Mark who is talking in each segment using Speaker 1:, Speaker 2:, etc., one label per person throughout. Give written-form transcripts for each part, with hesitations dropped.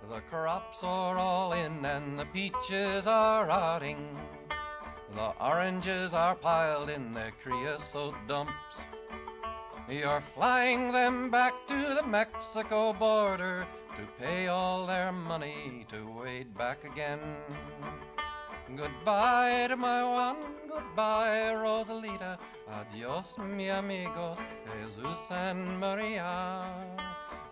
Speaker 1: The crops are all in and the peaches are rotting. The oranges are piled in their creosote dumps. You're flying them back to the Mexico border to pay all their money to wade back again. Goodbye to my one, goodbye Rosalita, adios mi amigos, Jesus and Maria.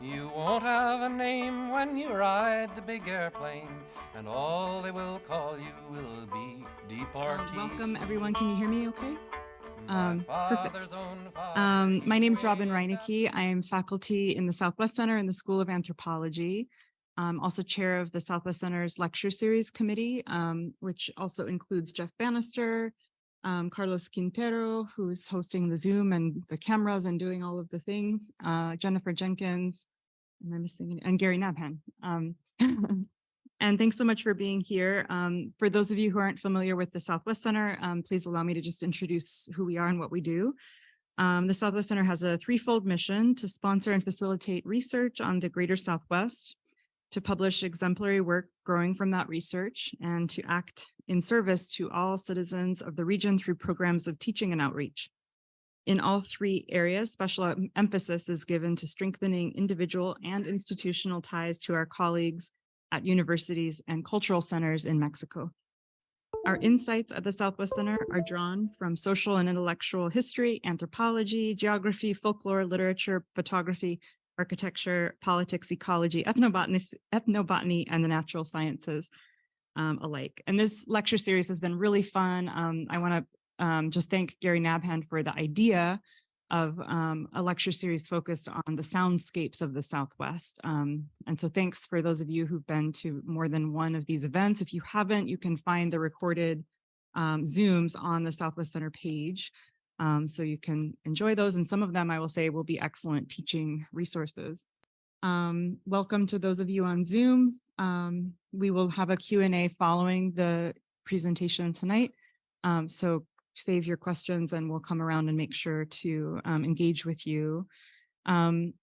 Speaker 1: You won't have a name when you ride the big airplane, and all they will call you will be deportee.
Speaker 2: Welcome everyone, can you hear me okay? Perfect. My name is Robin Reinecke. I am faculty in the Southwest Center in the School of Anthropology. I'm also chair of the Southwest Center's lecture series committee, which also includes Jeff Bannister, Carlos Quintero, who's hosting the Zoom and the cameras and doing all of the things, Jennifer Jenkins, am I missing any? And Gary Nabhan. And thanks so much for being here. For those of you who aren't familiar with the Southwest Center, please allow me to just introduce who we are and what we do. The Southwest Center has a threefold mission to sponsor and facilitate research on the Greater Southwest, to publish exemplary work growing from that research, and to act in service to all citizens of the region through programs of teaching and outreach. In all three areas, special emphasis is given to strengthening individual and institutional ties to our colleagues at universities and cultural centers in Mexico. Our insights at the Southwest Center are drawn from social and intellectual history, anthropology, geography, folklore, literature, photography, architecture, politics, ecology, ethnobotany, and the natural sciences alike. And this lecture series has been really fun. I want to just thank Gary Nabhan for the idea of a lecture series focused on the soundscapes of the Southwest. And so thanks for those of you who've been to more than one of these events. If you haven't, you can find the recorded Zooms on the Southwest Center page. So you can enjoy those. And some of them, I will say, will be excellent teaching resources. Welcome to those of you on Zoom. We will have a Q&A following the presentation tonight. So save your questions and we'll come around and make sure to engage with you. Our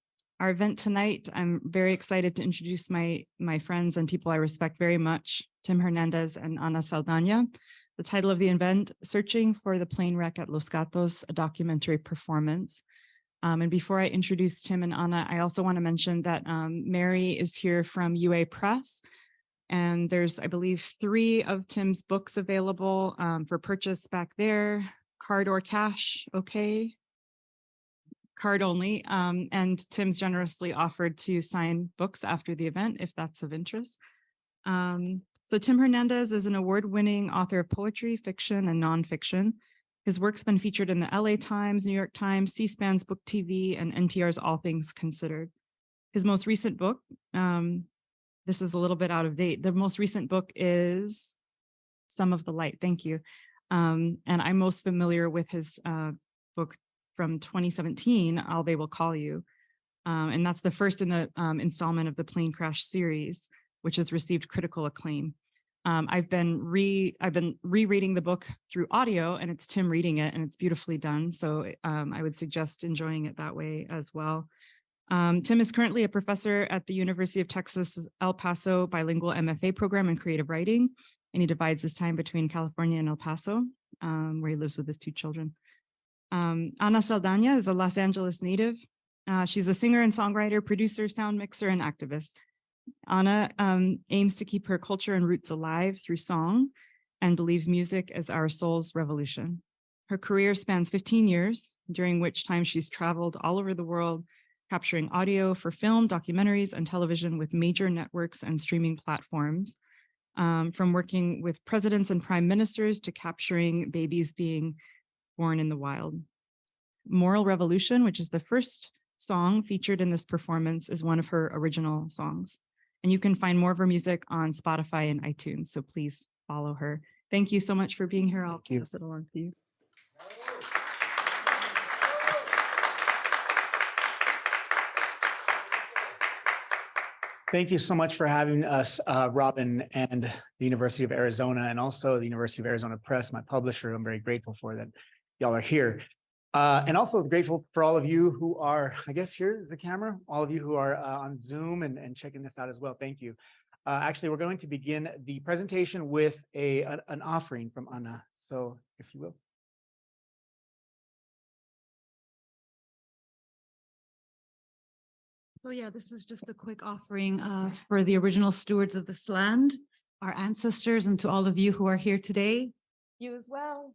Speaker 2: event tonight, I'm very excited to introduce my friends and people I respect very much, Tim Hernandez and Ana Saldana. The title of the event, Searching for the Plane Wreck at Los Gatos, a documentary performance. And before I introduce Tim and Ana, I also want to mention that Mary is here from UA Press. And there's, I believe, 3 of Tim's books available for purchase back there, card or cash, okay? Card only. And Tim's generously offered to sign books after the event, if that's of interest. So Tim Hernandez is an award-winning author of poetry, fiction, and nonfiction. His work's been featured in the LA Times, New York Times, C-SPAN's Book TV, and NPR's All Things Considered. His most recent book, this is a little bit out of date. The most recent book is Some of the Light, thank you. And I'm most familiar with his book from 2017, All They Will Call You. And that's the first in the installment of the Plane Crash series, which has received critical acclaim. I've been rereading the book through audio, and it's Tim reading it, and it's beautifully done. So I would suggest enjoying it that way as well. Tim is currently a professor at the University of Texas El Paso bilingual MFA program in creative writing, and he divides his time between California and El Paso, where he lives with his 2 children. Ana Saldana is a Los Angeles native. She's a singer and songwriter, producer, sound mixer, and activist. Ana aims to keep her culture and roots alive through song and believes music is our soul's revolution. Her career spans 15 years, during which time she's traveled all over the world, capturing audio for film, documentaries, and television with major networks and streaming platforms, from working with presidents and prime ministers to capturing babies being born in the wild. Moral Revolution, which is the first song featured in this performance, is one of her original songs. And you can find more of her music on Spotify and iTunes, so please follow her. Thank you so much for being here. I'll pass it along to you.
Speaker 3: Thank you so much for having us, Robin, and the University of Arizona, and also the University of Arizona Press, my publisher. I'm very grateful for that y'all are here. And also grateful for all of you who are, I guess here is the camera, all of you who are on Zoom and checking this out as well. Thank you. Actually, we're going to begin the presentation with an offering from Anna. So if you will.
Speaker 4: So yeah, this is just a quick offering for the original stewards of this land, our ancestors, and to all of you who are here today. You as well.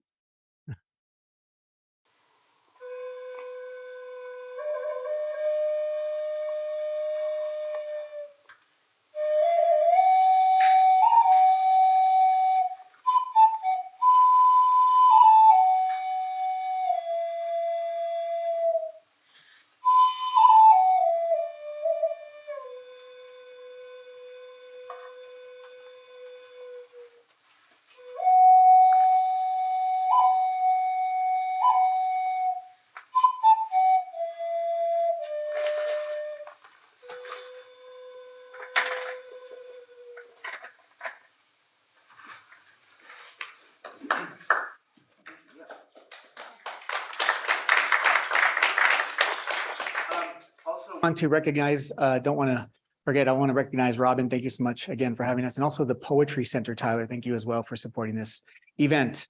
Speaker 3: Want to recognize, don't want to forget, I want to recognize Robin. Thank you so much again for having us. And also the Poetry Center, Tyler. Thank you as well for supporting this event.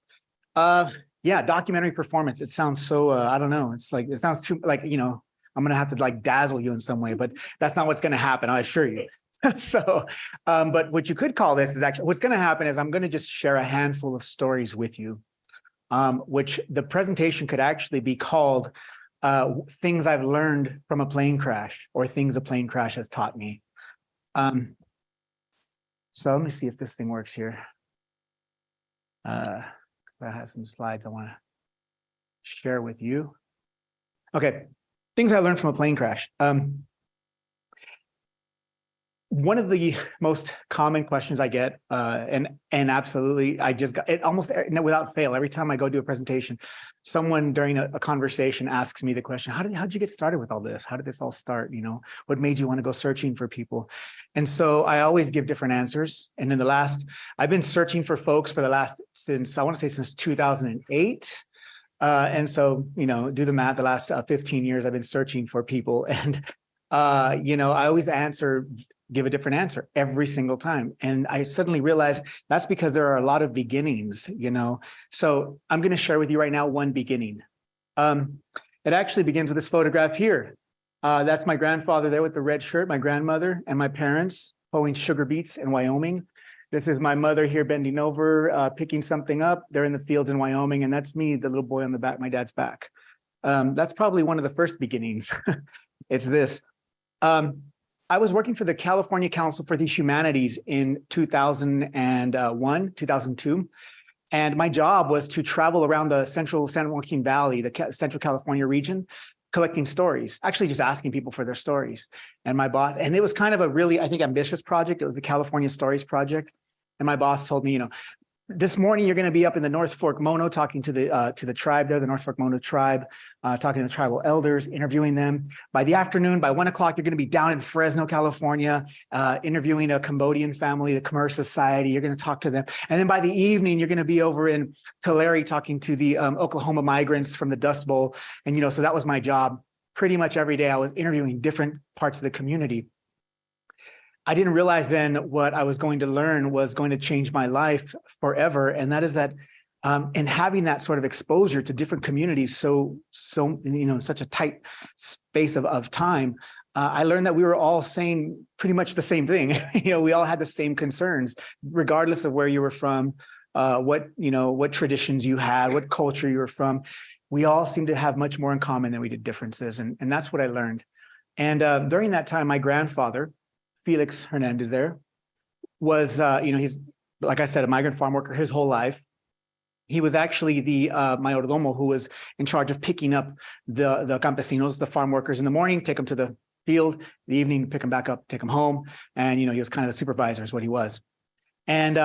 Speaker 3: Yeah, documentary performance. It sounds so, I don't know. It's like, it sounds too like, you know, I'm going to have to like dazzle you in some way, but that's not what's going to happen. I assure you. So, but what you could call this is actually, what's going to happen is I'm going to just share a handful of stories with you, which the presentation could actually be called things I've learned from a plane crash or things a plane crash has taught me. So let me see if this thing works here. I have some slides I want to share with you. Okay, things I learned from a plane crash. One of the most common questions I get, and absolutely, I just got it almost without fail. Every time I go do a presentation, someone during a conversation asks me the question, how'd you get started with all this? How did this all start? You know, what made you want to go searching for people? And so I always give different answers. And in the last, I've been searching for folks for the last, since 2008. And so, you know, do the math, the last 15 years, I've been searching for people. And, you know, I always give a different answer every single time. And I suddenly realized that's because there are a lot of beginnings, you know. So I'm going to share with you right now one beginning. It actually begins with this photograph here. That's my grandfather there with the red shirt, my grandmother and my parents hoeing sugar beets in Wyoming. This is my mother here bending over, picking something up. They're in the fields in Wyoming. And that's me, the little boy on the back, my dad's back. That's probably one of the first beginnings. It's this. I was working for the California Council for the Humanities in 2001, 2002. And my job was to travel around the central San Joaquin Valley, the Central California region, collecting stories, actually just asking people for their stories. And my boss, and it was kind of a really, I think, ambitious project. It was the California Stories Project. And my boss told me, you know, this morning you're going to be up in the North Fork Mono talking to the tribe there, the North Fork Mono tribe, talking to the tribal elders, interviewing them. By the afternoon, by 1 o'clock, you're going to be down in Fresno, California, interviewing a Cambodian family, the Khmer Society. You're going to talk to them. And then by the evening, you're going to be over in Tulare talking to the Oklahoma migrants from the Dust Bowl. And, you know, so that was my job. Pretty much every day I was interviewing different parts of the community. I didn't realize then what I was going to learn was going to change my life forever. And that is that in having that sort of exposure to different communities, so you know, in such a tight space of time, I learned that we were all saying pretty much the same thing. You know, we all had the same concerns, regardless of where you were from, what traditions you had, what culture you were from. We all seemed to have much more in common than we did differences. And that's what I learned. And during that time, my grandfather, Felix Hernandez there, was, you know, he's, like I said, a migrant farm worker his whole life. He was actually the mayordomo who was in charge of picking up the campesinos, the farm workers in the morning, take them to the field, the evening, pick them back up, take them home. And, you know, he was kind of the supervisor is what he was. And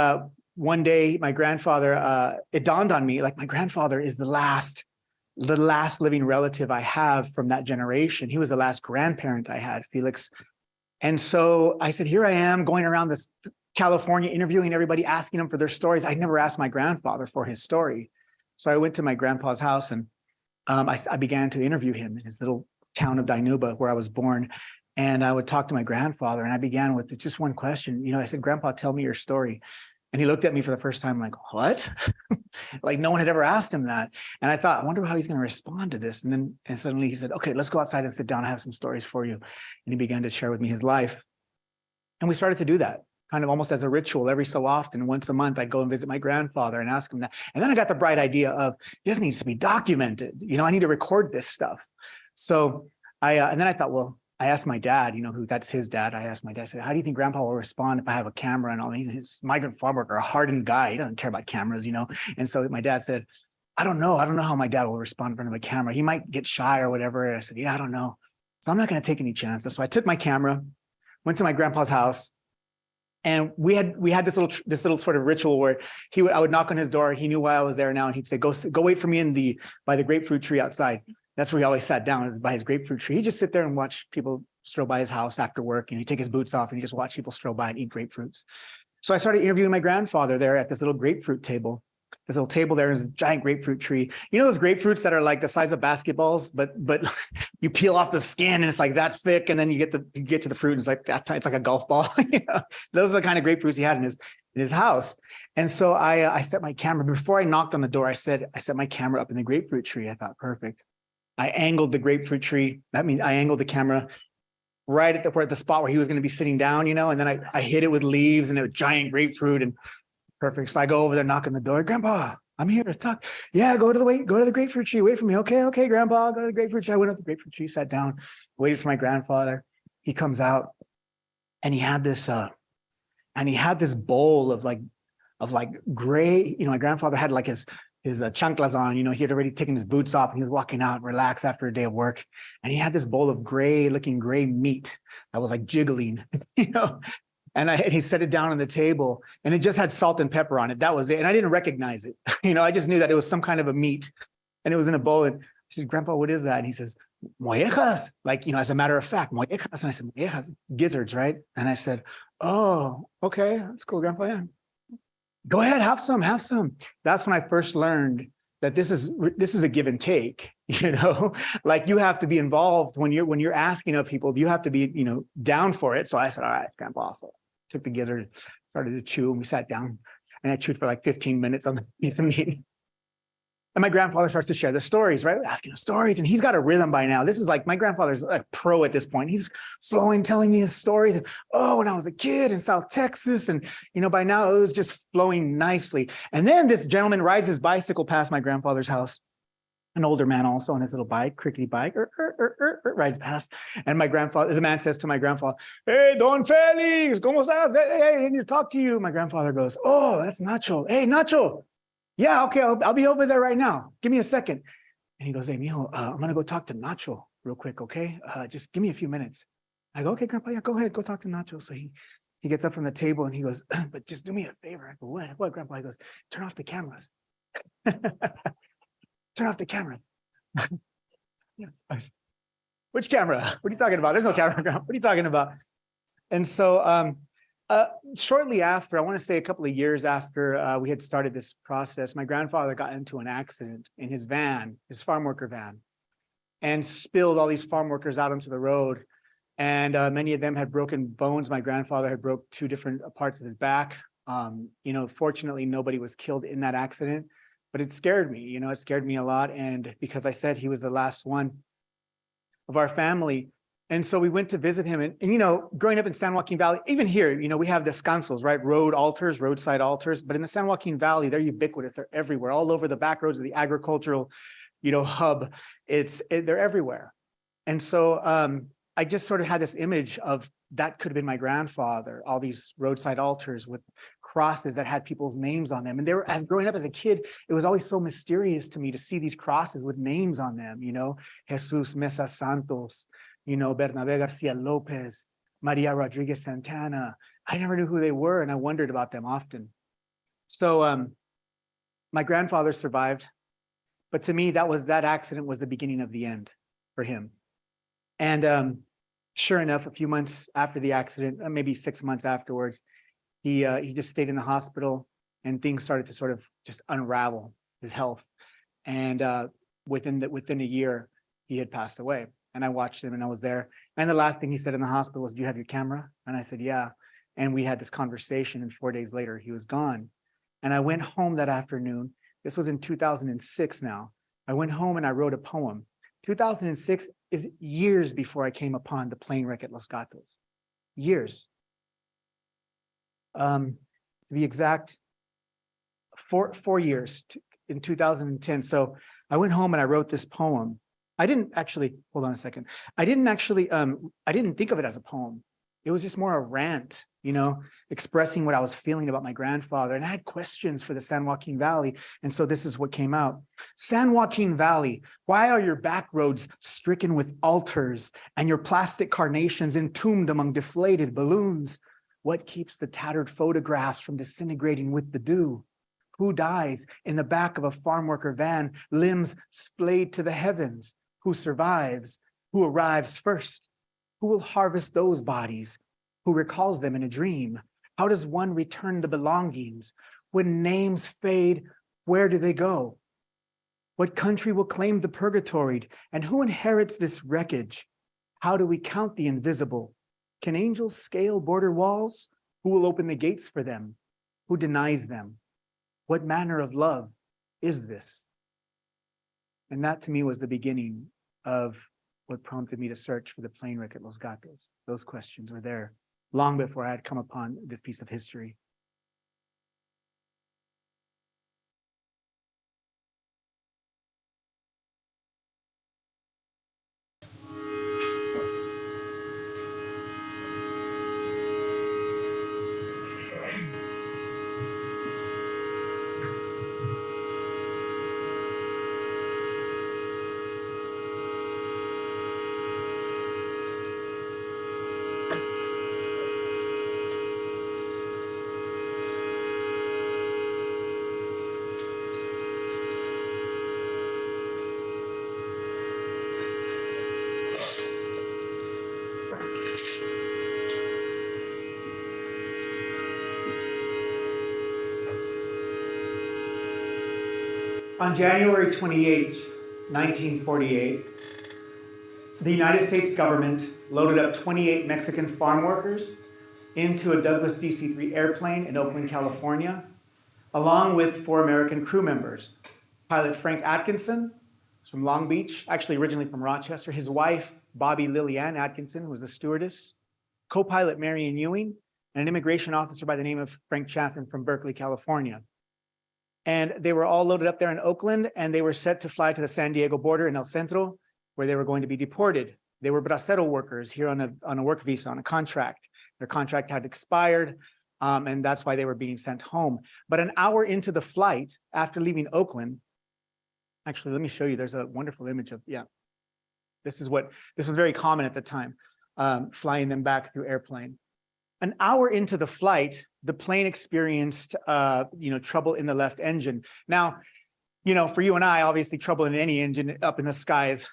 Speaker 3: one day, my grandfather, it dawned on me, like, my grandfather is the last living relative I have from that generation. He was the last grandparent I had, Felix. And so I said, here I am going around this California, interviewing everybody, asking them for their stories. I never asked my grandfather for his story. So I went to my grandpa's house and I began to interview him in his little town of Dinuba, where I was born. And I would talk to my grandfather, and I began with just one question. I said, Grandpa, tell me your story. And he looked at me for the first time like, what? Like no one had ever asked him that. And I thought, I wonder how he's going to respond to this. And suddenly he said, okay, let's go outside and sit down. I have some stories for you. And he began to share with me his life. And we started to do that kind of almost as a ritual. Every so often, once a month, I'd go and visit my grandfather and ask him that. And then I got the bright idea of this needs to be documented. I need to record this stuff. So and then I thought, well, I asked my dad, who that's his dad. I asked my dad, I said, how do you think Grandpa will respond if I have a camera and all these? He's a migrant farm worker, a hardened guy. He doesn't care about cameras, And so my dad said, I don't know how my dad will respond in front of a camera. He might get shy or whatever. And I said, yeah, I don't know. So I'm not going to take any chances. So I took my camera, went to my grandpa's house, and we had this little sort of ritual where I would knock on his door. He knew why I was there now, and he'd say, go wait for me by the grapefruit tree outside. That's where he always sat down, by his grapefruit tree. He'd just sit there and watch people stroll by his house after work, and he'd take his boots off and he'd just watch people stroll by and eat grapefruits. So I started interviewing my grandfather there at this little grapefruit table. This little table there is a giant grapefruit tree. Those grapefruits that are like the size of basketballs, but you peel off the skin and it's like that thick, and then you get to the fruit and it's like that. It's like a golf ball. Those are the kind of grapefruits he had in his house. And so I set my camera before I knocked on the door. I set my camera up in the grapefruit tree. I thought, perfect. I angled the grapefruit tree. That means I angled the camera right at the spot where he was going to be sitting down, and then I hit it with leaves and a giant grapefruit, and perfect. So I go over there, knock on the door. Grandpa, I'm here to talk. Yeah, go to the grapefruit tree. Wait for me. Okay, Grandpa, I'll go to the grapefruit tree. I went up to the grapefruit tree, sat down, waited for my grandfather. He comes out, and he had this bowl of gray. My grandfather had like his chanclas on. He had already taken his boots off, and he was walking out, relaxed after a day of work. And he had this bowl of gray meat that was like jiggling, And he set it down on the table, and it just had salt and pepper on it. That was it. And I didn't recognize it. I just knew that it was some kind of a meat, and it was in a bowl. And I said, Grandpa, what is that? And he says, mollejas. As a matter of fact, mollejas. And I said, mollejas, gizzards, right? And I said, oh, okay, that's cool, Grandpa. Yeah. Go ahead, have some. That's when I first learned that this is a give and take, like you have to be involved when you're asking of people, you have to be, down for it. So I said, all right, Grandpa. So took the gizzard, started to chew, and we sat down, and I chewed for like 15 minutes on the piece of meat. And my grandfather starts to share the stories, right? Asking the stories, and he's got a rhythm by now. This is like, my grandfather's a pro at this point. He's flowing, telling me his stories. And, when I was a kid in South Texas, and, by now it was just flowing nicely. And then this gentleman rides his bicycle past my grandfather's house, an older man also on his little bike, crickety bike, rides past. And the man says to my grandfather, hey, Don Felix, ¿cómo estás? Hey, I need to talk to you. My grandfather goes, oh, that's Nacho. Hey, Nacho. Yeah, okay, I'll be over there right now. Give me a second. And he goes, hey, mijo, I'm going to go talk to Nacho real quick, okay? Just give me a few minutes. I go, okay, Grandpa, yeah, go ahead, go talk to Nacho. So he gets up from the table and he goes, but just do me a favor. I go, what, Grandpa? He goes, turn off the cameras. Turn off the camera. Which camera? What are you talking about? There's no camera. What are you talking about? And so shortly after, I want to say a couple of years after we had started this process, my grandfather got into an accident in his van, his farm worker van, and spilled all these farm workers out onto the road. And many of them had broken bones. My grandfather had broke 2 different parts of his back. Fortunately, nobody was killed in that accident. But it scared me, it scared me a lot. And because I said he was the last one of our family. And so we went to visit him. And growing up in San Joaquin Valley, even here, we have descansos, right? Roadside altars. But in the San Joaquin Valley, they're ubiquitous. They're everywhere, all over the back roads of the agricultural, hub. They're everywhere. And so I just sort of had this image of that could have been my grandfather, all these roadside altars with crosses that had people's names on them. And as growing up as a kid, it was always so mysterious to me to see these crosses with names on them, Jesus Mesa Santos, Bernabé Garcia Lopez, Maria Rodriguez Santana. I never knew who they were, and I wondered about them often. So my grandfather survived, but to me, that accident was the beginning of the end for him. And sure enough, a few months after the accident, maybe 6 months afterwards, he just stayed in the hospital, and things started to sort of just unravel his health. And within a year, he had passed away. And I watched him and I was there. And the last thing he said in the hospital was, "Do you have your camera?" And I said, "Yeah." And we had this conversation, and 4 days later, he was gone. And I went home that afternoon. This was in 2006 now. I went home and I wrote a poem. 2006 is years before I came upon the plane wreck at Los Gatos. Years. To be exact, four years in 2010. So I went home and I wrote this poem. I didn't actually, hold on a second. I didn't think of it as a poem. It was just more a rant, expressing what I was feeling about my grandfather. And I had questions for the San Joaquin Valley. And so this is what came out. San Joaquin Valley, why are your back roads stricken with altars and your plastic carnations entombed among deflated balloons? What keeps the tattered photographs from disintegrating with the dew? Who dies in the back of a farm worker van, limbs splayed to the heavens? Who survives? Who arrives first? Who will harvest those bodies? Who recalls them in a dream? How does one return the belongings? When names fade, where do they go? What country will claim the purgatoried? And who inherits this wreckage? How do we count the invisible? Can angels scale border walls? Who will open the gates for them? Who denies them? What manner of love is this? And that to me was the beginning of what prompted me to search for the plane wreck at Los Gatos. Those questions were there long before I had come upon this piece of history. On January 28, 1948, the United States government loaded up 28 Mexican farm workers into a Douglas DC-3 airplane in Oakland, California, along with 4 American crew members. Pilot Frank Atkinson from Long Beach, actually originally from Rochester, his wife, Bobby Lillian Atkinson, was the stewardess, co-pilot Marion Ewing, and an immigration officer by the name of Frank Chaffin from Berkeley, California. And they were all loaded up there in Oakland, and they were set to fly to the San Diego border in El Centro, where they were going to be deported. They were bracero workers here on a work visa, on a contract. Their contract had expired, and that's why they were being sent home. But an hour into the flight, after leaving Oakland, actually, let me show you. There's a wonderful image of, this was very common at the time, flying them back through airplane. An hour into the flight, the plane experienced, trouble in the left engine. Now, for you and I, obviously trouble in any engine up in the sky is,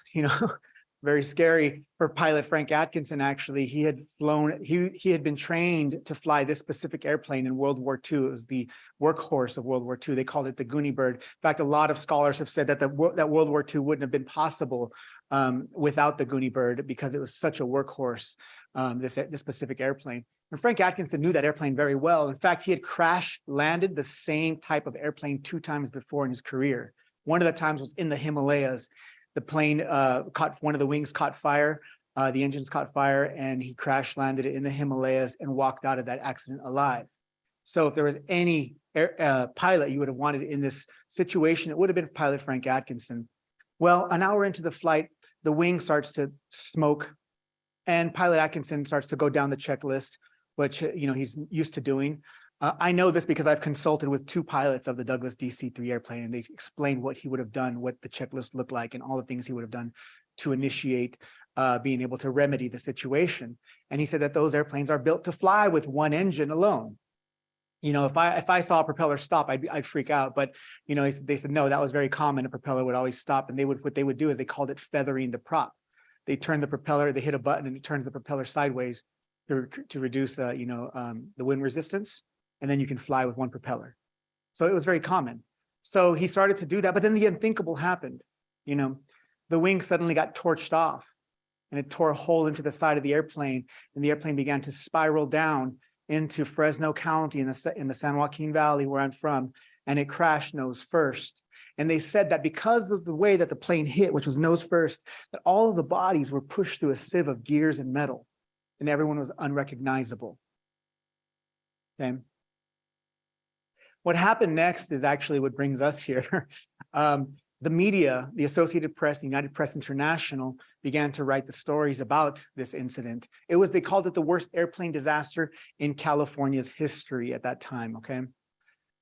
Speaker 3: very scary. For pilot Frank Atkinson, actually, he had flown, he had been trained to fly this specific airplane in World War II. It was the workhorse of World War II. They called it the Goonie Bird. In fact, a lot of scholars have said that that World War II wouldn't have been possible without the Goonie Bird, because it was such a workhorse, this specific airplane. And Frank Atkinson knew that airplane very well. In fact, he had crash landed the same type of airplane 2 times before in his career. One of the times was in the Himalayas. The plane one of the wings caught fire, the engines caught fire, and he crash landed it in the Himalayas and walked out of that accident alive. So if there was any pilot you would have wanted in this situation, it would have been pilot Frank Atkinson. Well, an hour into the flight, the wing starts to smoke, and pilot Atkinson starts to go down the checklist, which he's used to doing. I know this because I've consulted with 2 pilots of the Douglas DC-3 airplane, and they explained what he would have done, what the checklist looked like, and all the things he would have done to initiate being able to remedy the situation. And he said that those airplanes are built to fly with 1 engine alone. If I saw a propeller stop, I'd freak out. But they said no, that was very common. A propeller would always stop, and what they would do is they called it feathering the prop. They turn the propeller, they hit a button, and it turns the propeller sideways to reduce the wind resistance, and then you can fly with 1 propeller. So it was very common. So he started to do that, but then the unthinkable happened. You know, the wing suddenly got torched off and it tore a hole into the side of the airplane, and the airplane began to spiral down into Fresno County in the San Joaquin Valley, where I'm from, and it crashed nose first. And they said that because of the way that the plane hit, which was nose first, that all of the bodies were pushed through a sieve of gears and metal, and everyone was unrecognizable. Okay. What happened next is actually what brings us here. The media, the Associated Press, the United Press International, began to write the stories about this incident. They called it the worst airplane disaster in California's history at that time, okay?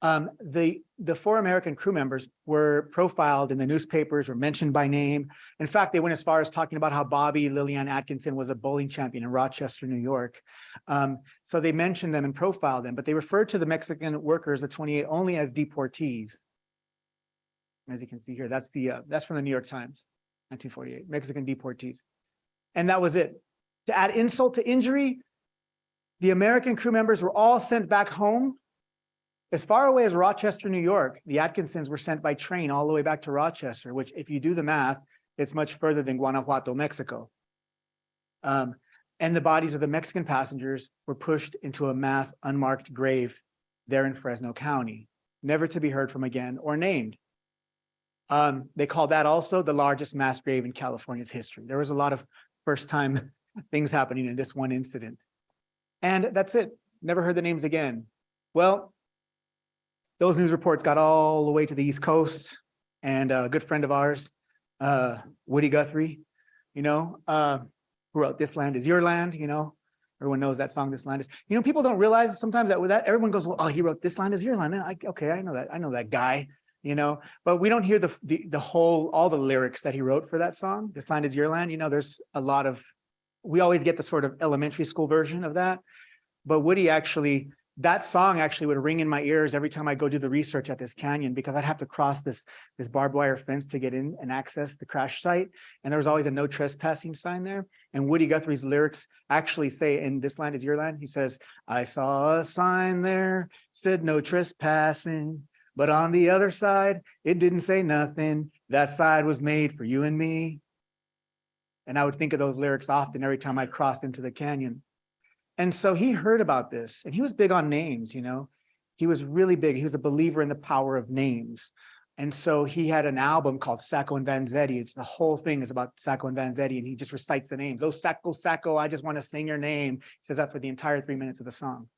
Speaker 3: The 4 American crew members were profiled in the newspapers, were mentioned by name. In fact, they went as far as talking about how Bobby Lillian Atkinson was a bowling champion in Rochester, New York. So they mentioned them and profiled them, but they referred to the Mexican workers, the 28, only as deportees. As you can see here, that's from the New York Times, 1948, Mexican deportees. And that was it. To add insult to injury, the American crew members were all sent back home. As far away as Rochester, New York, the Atkinsons were sent by train all the way back to Rochester, which, if you do the math, it's much further than Guanajuato, Mexico. And the bodies of the Mexican passengers were pushed into a mass unmarked grave there in Fresno County, never to be heard from again or named. They called that also the largest mass grave in California's history. There was a lot of first-time things happening in this one incident. And that's it. Never heard the names again. Well, those news reports got all the way to the East Coast, and a good friend of ours, Woody Guthrie, who wrote "This Land Is Your Land," everyone knows that song, "This Land Is." People don't realize sometimes that everyone goes, "Well, oh, he wrote 'This Land Is Your Land.'" Okay, I know that guy, but we don't hear the whole, all the lyrics that he wrote for that song, "This Land Is Your Land." There's a lot of, we always get the sort of elementary school version of that, but Woody actually, that song actually would ring in my ears every time I go do the research at this canyon, because I'd have to cross this barbed wire fence to get in and access the crash site. And there was always a no trespassing sign there. And Woody Guthrie's lyrics actually say, in "This Land Is Your Land," he says, "I saw a sign there, said no trespassing, but on the other side, it didn't say nothing. That side was made for you and me." And I would think of those lyrics often every time I'd cross into the canyon. And so he heard about this, and he was big on names, He was really big. He was a believer in the power of names. And so he had an album called Sacco and Vanzetti. The whole thing is about Sacco and Vanzetti, and he just recites the names. "Oh, Sacco, Sacco, I just want to sing your name." He says that for the entire 3 minutes of the song.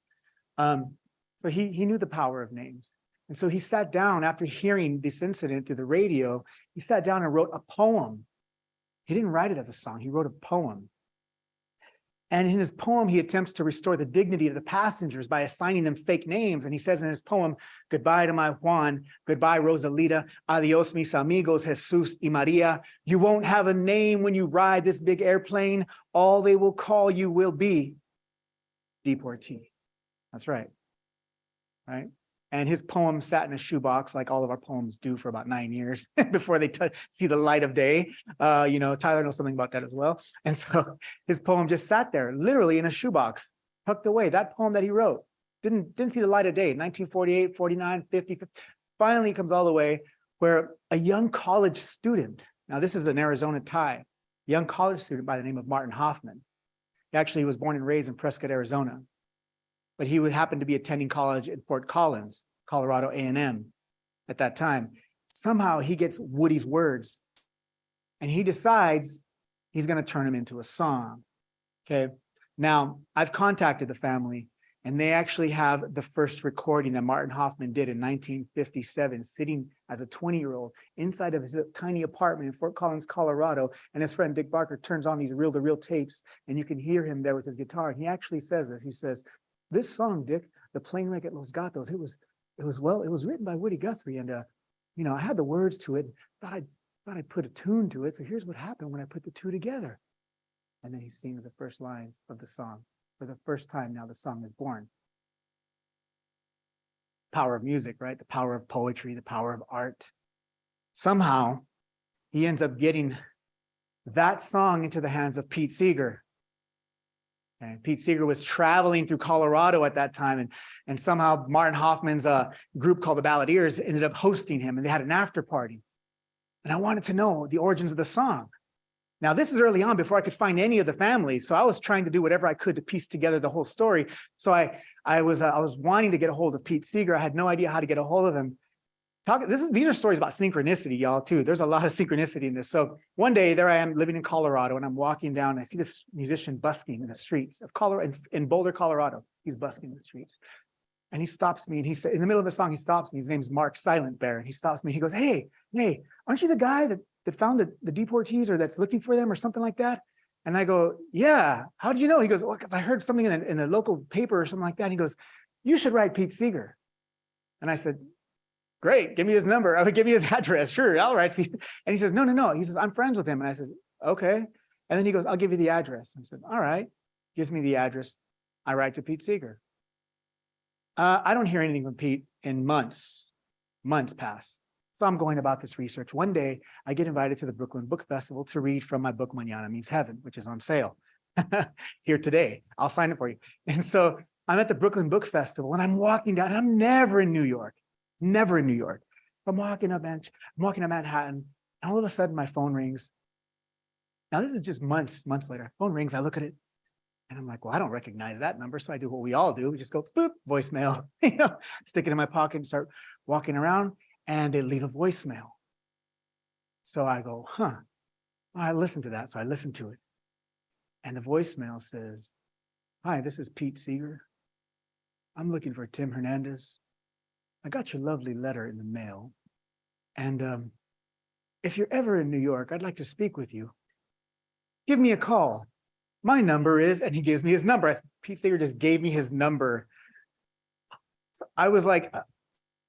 Speaker 3: So he knew the power of names. And so he sat down after hearing this incident through the radio. He sat down and wrote a poem. He didn't write it as a song. He wrote a poem. And in his poem, he attempts to restore the dignity of the passengers by assigning them fake names. And he says in his poem, "Goodbye to my Juan, goodbye Rosalita, adios mis amigos, Jesus y Maria. You won't have a name when you ride this big airplane. All they will call you will be deportee." That's right. Right? And his poem sat in a shoebox, like all of our poems do, for about 9 years before they see the light of day. Tyler knows something about that as well. And so his poem just sat there, literally in a shoebox, tucked away. That poem that he wrote didn't see the light of day. 1948, 49, 50. Finally comes all the way where a young college student, now this is an Arizona tie, a young college student by the name of Martin Hoffman. He actually was born and raised in Prescott, Arizona. But he would happen to be attending college in Fort Collins, Colorado A&M at that time. Somehow he gets Woody's words, and he decides he's going to turn them into a song. Okay. Now, I've contacted the family, and they actually have the first recording that Martin Hoffman did in 1957, sitting as a 20-year-old inside of his tiny apartment in Fort Collins, Colorado. And his friend Dick Barker turns on these reel-to-reel tapes, and you can hear him there with his guitar. And he actually says this. He says, "This song, Dick, the plane wreck at Los Gatos, it was written by Woody Guthrie, and I had the words to it. Thought I'd put a tune to it. So here's what happened when I put the two together." And then he sings the first lines of the song. For the first time, now the song is born. Power of music, right? The power of poetry, the power of art. Somehow, he ends up getting that song into the hands of Pete Seeger. And Pete Seeger was traveling through Colorado at that time, and somehow Martin Hoffman's group called the Balladeers ended up hosting him, and they had an after party. And I wanted to know the origins of the song. Now, this is early on before I could find any of the families. So I was trying to do whatever I could to piece together the whole story. So I was wanting to get a hold of Pete Seeger. I had no idea how to get a hold of him. These are stories about synchronicity, y'all, too. There's a lot of synchronicity in this. So one day there I am living in Colorado, and I'm walking down, and I see this musician busking in the streets of Colorado, in Boulder, Colorado. He's busking in the streets. And he stops me, and he said, in the middle of the song, he stops me. His name's Mark Silent Bear. And he stops me. He goes, hey, aren't you the guy that found the deportees, or that's looking for them, or something like that? And I go, yeah. How do you know? He goes, well, because I heard something in the local paper or something like that. And he goes, you should write Pete Seeger. And I said, great, give me his number. I would give me his address. Sure, I'll write. And he says, no. He says, I'm friends with him. And I said, okay. And then he goes, I'll give you the address. I said, all right. Gives me the address. I write to Pete Seeger. I don't hear anything from Pete in months. Months pass. So I'm going about this research. One day, I get invited to the Brooklyn Book Festival to read from my book, Mañana Means Heaven, which is on sale here today. I'll sign it for you. And so I'm at the Brooklyn Book Festival, and I'm walking down. I'm never in New York. Never in New York. I'm walking up Manhattan, and all of a sudden my phone rings. Now this is just months later. Phone rings, I look at it, and I'm like, well, I don't recognize that number. So I do what we all do. We just go, boop, voicemail, stick it in my pocket and start walking around, and they leave a voicemail. So I go, I listen to that. So I listen to it. And the voicemail says, hi, this is Pete Seeger. I'm looking for Tim Hernandez. I got your lovely letter in the mail. And if you're ever in New York, I'd like to speak with you. Give me a call. My number is, and he gives me his number. Pete Seeger just gave me his number. So I was like,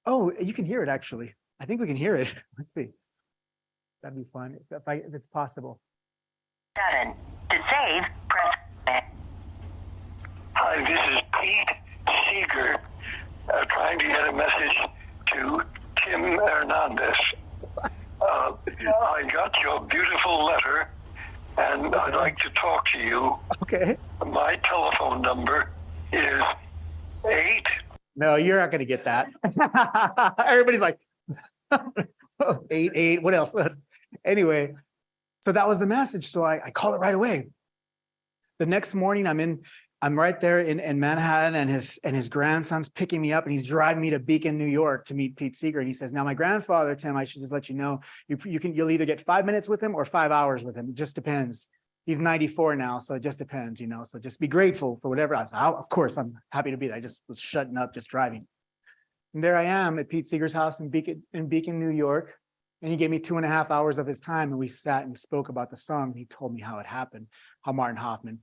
Speaker 3: oh, you can hear it, actually. I think we can hear it. Let's see. That'd be fun if it's possible.
Speaker 5: 7. To save, press. Hi, this is Pete Seeger. Trying to get a message to Tim Hernandez. I got your beautiful letter, and I'd like to talk to you. Okay. My telephone number is 8.
Speaker 3: No, you're not going to get that. Everybody's like, 8. What else? Anyway, so that was the message. So I call it right away. The next morning, I'm right there in Manhattan, and his grandson's picking me up, and he's driving me to Beacon, New York to meet Pete Seeger. And he says, now my grandfather, Tim, I should just let you know, you'll either get 5 minutes with him or 5 hours with him. It just depends. He's 94 now, so it just depends, so just be grateful for whatever. I said, of course, I'm happy to be there. I just was shutting up, just driving. And there I am at Pete Seeger's house in Beacon, New York. And he gave me 2.5 hours of his time, and we sat and spoke about the song. He told me how it happened, how Martin Hoffman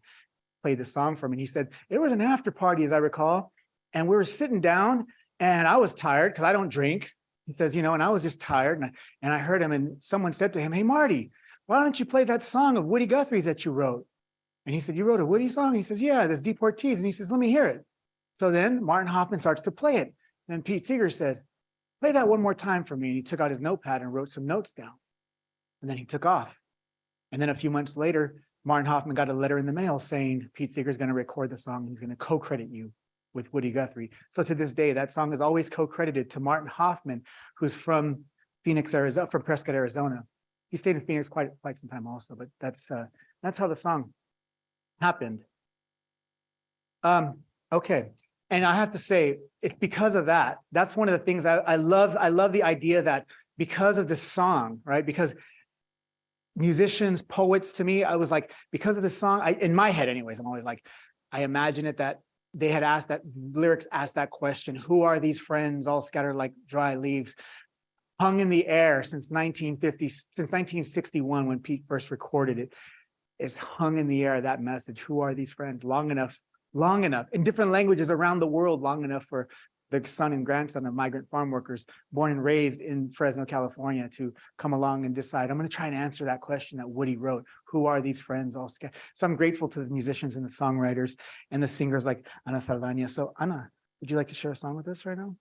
Speaker 3: played the song for me. And he said, it was an after party, as I recall. And we were sitting down, and I was tired because I don't drink. He says, and I was just tired. And I heard him, and someone said to him, hey, Marty, why don't you play that song of Woody Guthrie's that you wrote? And he said, you wrote a Woody song? He says, yeah, there's Deportees. And he says, let me hear it. So then Martin Hoffman starts to play it. Then Pete Seeger said, play that one more time for me. And he took out his notepad and wrote some notes down. And then he took off. And then a few months later, Martin Hoffman got a letter in the mail saying Pete Seeger is going to record the song. He's going to co-credit you with Woody Guthrie. So to this day, that song is always co-credited to Martin Hoffman, who's from Phoenix, Arizona, from Prescott, Arizona. He stayed in Phoenix quite some time also, but that's how the song happened. Okay. And I have to say, it's because of that. That's one of the things I love. I love the idea that because of this song, right? Because musicians, poets, to me, I was like, because of this song, in my head anyways, I'm always like, I imagine it that they had asked that, lyrics asked that question, who are these friends all scattered like dry leaves, hung in the air since 1961, when Pete first recorded it. It's hung in the air, that message, who are these friends, long enough, in different languages around the world, long enough for the son and grandson of migrant farm workers born and raised in Fresno, California, to come along and decide, I'm going to try and answer that question that Woody wrote. Who are these friends all scattered? So I'm grateful to the musicians and the songwriters and the singers like Ana Saldaña. So Ana, would you like to share a song with us right now?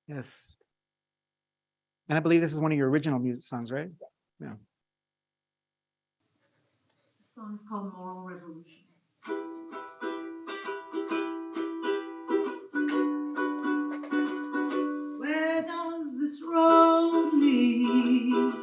Speaker 3: Yes. And I believe this is one of your original music songs, right? Yeah.
Speaker 6: The song is called Moral Revolution. Where does this road lead?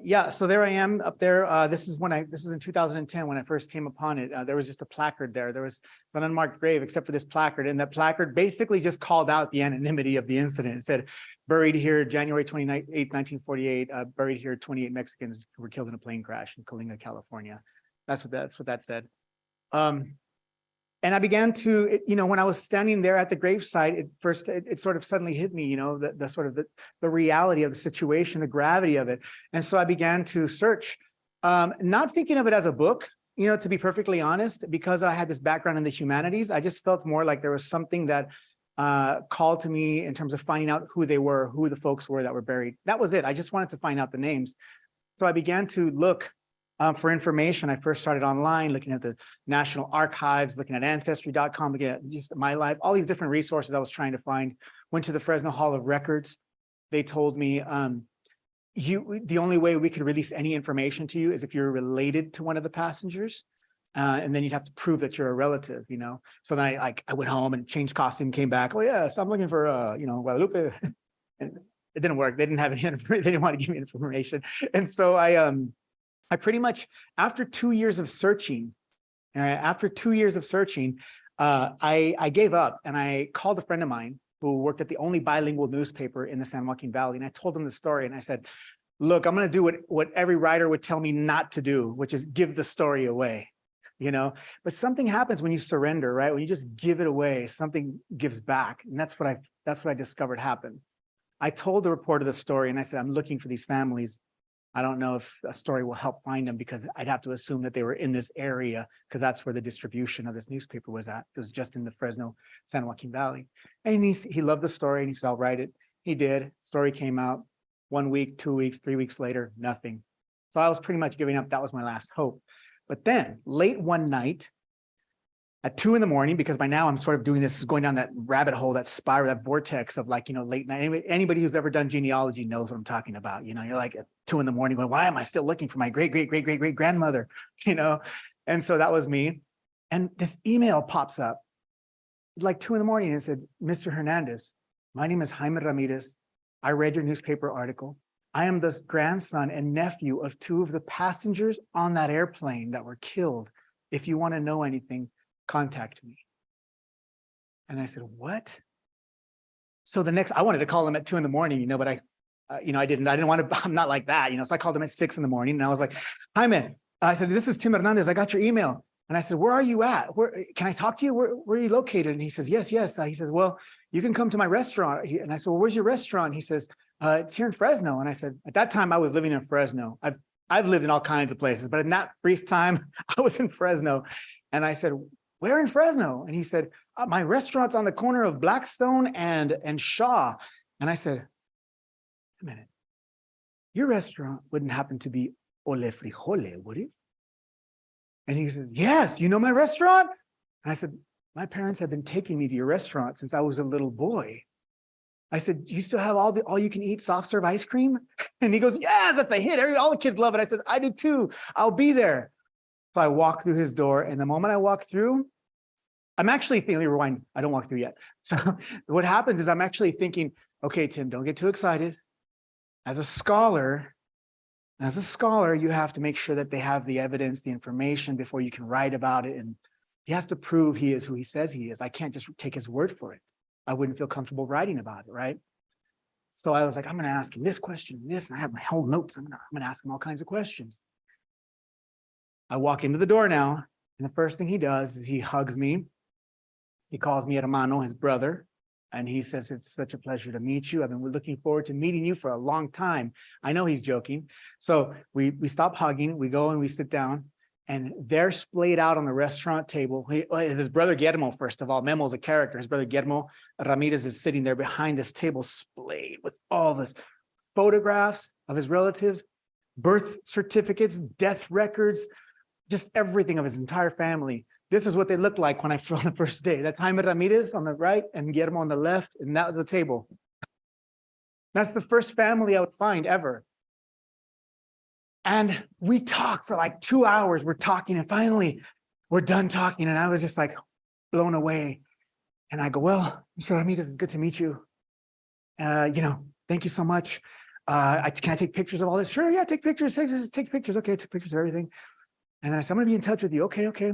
Speaker 3: Yeah, so there I am up there. This was in 2010 when I first came upon it. There was just a placard there. It's an unmarked grave except for this placard. And that placard basically just called out the anonymity of the incident. It said, buried here January 28, 1948, buried here 28 Mexicans who were killed in a plane crash in Coalinga, California. That's what that said. And I began to, when I was standing there at the gravesite, it sort of suddenly hit me, the reality of the situation, the gravity of it. And so I began to search, not thinking of it as a book, to be perfectly honest, because I had this background in the humanities. I just felt more like there was something that called to me in terms of finding out who they were, who the folks were that were buried. That was it. I just wanted to find out the names. So I began to look for information. I first started online, looking at the National Archives, looking at Ancestry.com, looking at just my life, all these different resources I was trying to find. Went to the Fresno Hall of Records. They told me, the only way we could release any information to you is if you're related to one of the passengers. And then you'd have to prove that you're a relative, So then I went home and changed costume, came back. Oh yes, I'm looking for, Guadalupe. And it didn't work. They didn't have any, they didn't want to give me information. And so I pretty much, after 2 years of searching, I gave up and I called a friend of mine who worked at the only bilingual newspaper in the San Joaquin Valley. And I told him the story and I said, look, I'm going to do what every writer would tell me not to do, which is give the story away, but something happens when you surrender, right? When you just give it away, something gives back. And that's what I discovered happened. I told the reporter the story and I said, I'm looking for these families. I don't know if a story will help find them because I'd have to assume that they were in this area because that's where the distribution of this newspaper was at. It was just in the Fresno, San Joaquin Valley. And he loved the story and he said, I'll write it. He did. Story came out 1 week, 2 weeks, 3 weeks later, nothing. So I was pretty much giving up. That was my last hope. But then late one night at 2 a.m, because by now I'm sort of doing this, going down that rabbit hole, that spiral, that vortex of late night. Anybody who's ever done genealogy knows what I'm talking about. You're like at 2 a.m. going, why am I still looking for my great, great, great, great, great grandmother? And so that was me. And this email pops up like 2 a.m. and it said, Mr. Hernandez, my name is Jaime Ramirez. I read your newspaper article. I am the grandson and nephew of 2 of the passengers on that airplane that were killed. If you want to know anything, contact me. And I said, what? So I wanted to call him at 2 a.m, but I didn't want to, I'm not like that, So I called him at 6 a.m. and I was like, hi man, I said, this is Tim Hernandez. I got your email. And I said, where are you at? Can I talk to you? Where are you located? And he says, yes. He says, well, you can come to my restaurant. And I said, well, where's your restaurant? He says, it's here in Fresno. And I said, at that time I was living in Fresno. I've lived in all kinds of places, but in that brief time I was in Fresno. And I said, where in Fresno? And he said, my restaurant's on the corner of Blackstone and Shaw. And I said, wait a minute, your restaurant wouldn't happen to be Ole Frijole, would it? And he says, yes, you know my restaurant? And I said, my parents have been taking me to your restaurant since I was a little boy. I said, you still have all you can eat soft serve ice cream? And he goes, yes, that's a hit. All the kids love it. I said, I do too. I'll be there. So I walk through his door, and the moment I walk through, I'm actually thinking, rewind, I don't walk through yet. So what happens is I'm actually thinking, okay, Tim, don't get too excited. As a scholar, you have to make sure that they have the evidence, the information before you can write about it. And he has to prove he is who he says he is. I can't just take his word for it. I wouldn't feel comfortable writing about it, right? So I was like, I'm going to ask him this question, this, and I have my whole notes. I'm going to ask him all kinds of questions. I walk into the door now, and the first thing he does is he hugs me. He calls me hermano, his brother, and he says, it's such a pleasure to meet you. I've been looking forward to meeting you for a long time. I know he's joking. So we stop hugging, we go and we sit down, and they're splayed out on the restaurant table. His brother Guillermo, first of all, Memo's a character. His brother Guillermo Ramirez is sitting there behind this table, splayed with all this photographs of his relatives, birth certificates, death records, just everything of his entire family. This is what they looked like when I flew on the first day. That's Jaime Ramirez on the right and Guillermo on the left, and that was the table. That's the first family I would find ever. And we talked for like 2 hours. We're talking, and finally we're done talking. And I was just like blown away. And I go, well, Mr. Ramirez, it's good to meet you. Thank you so much. can I take pictures of all this? Sure, yeah, take pictures, take pictures. Okay, I took pictures of everything. And then I said, I'm gonna be in touch with you. Okay.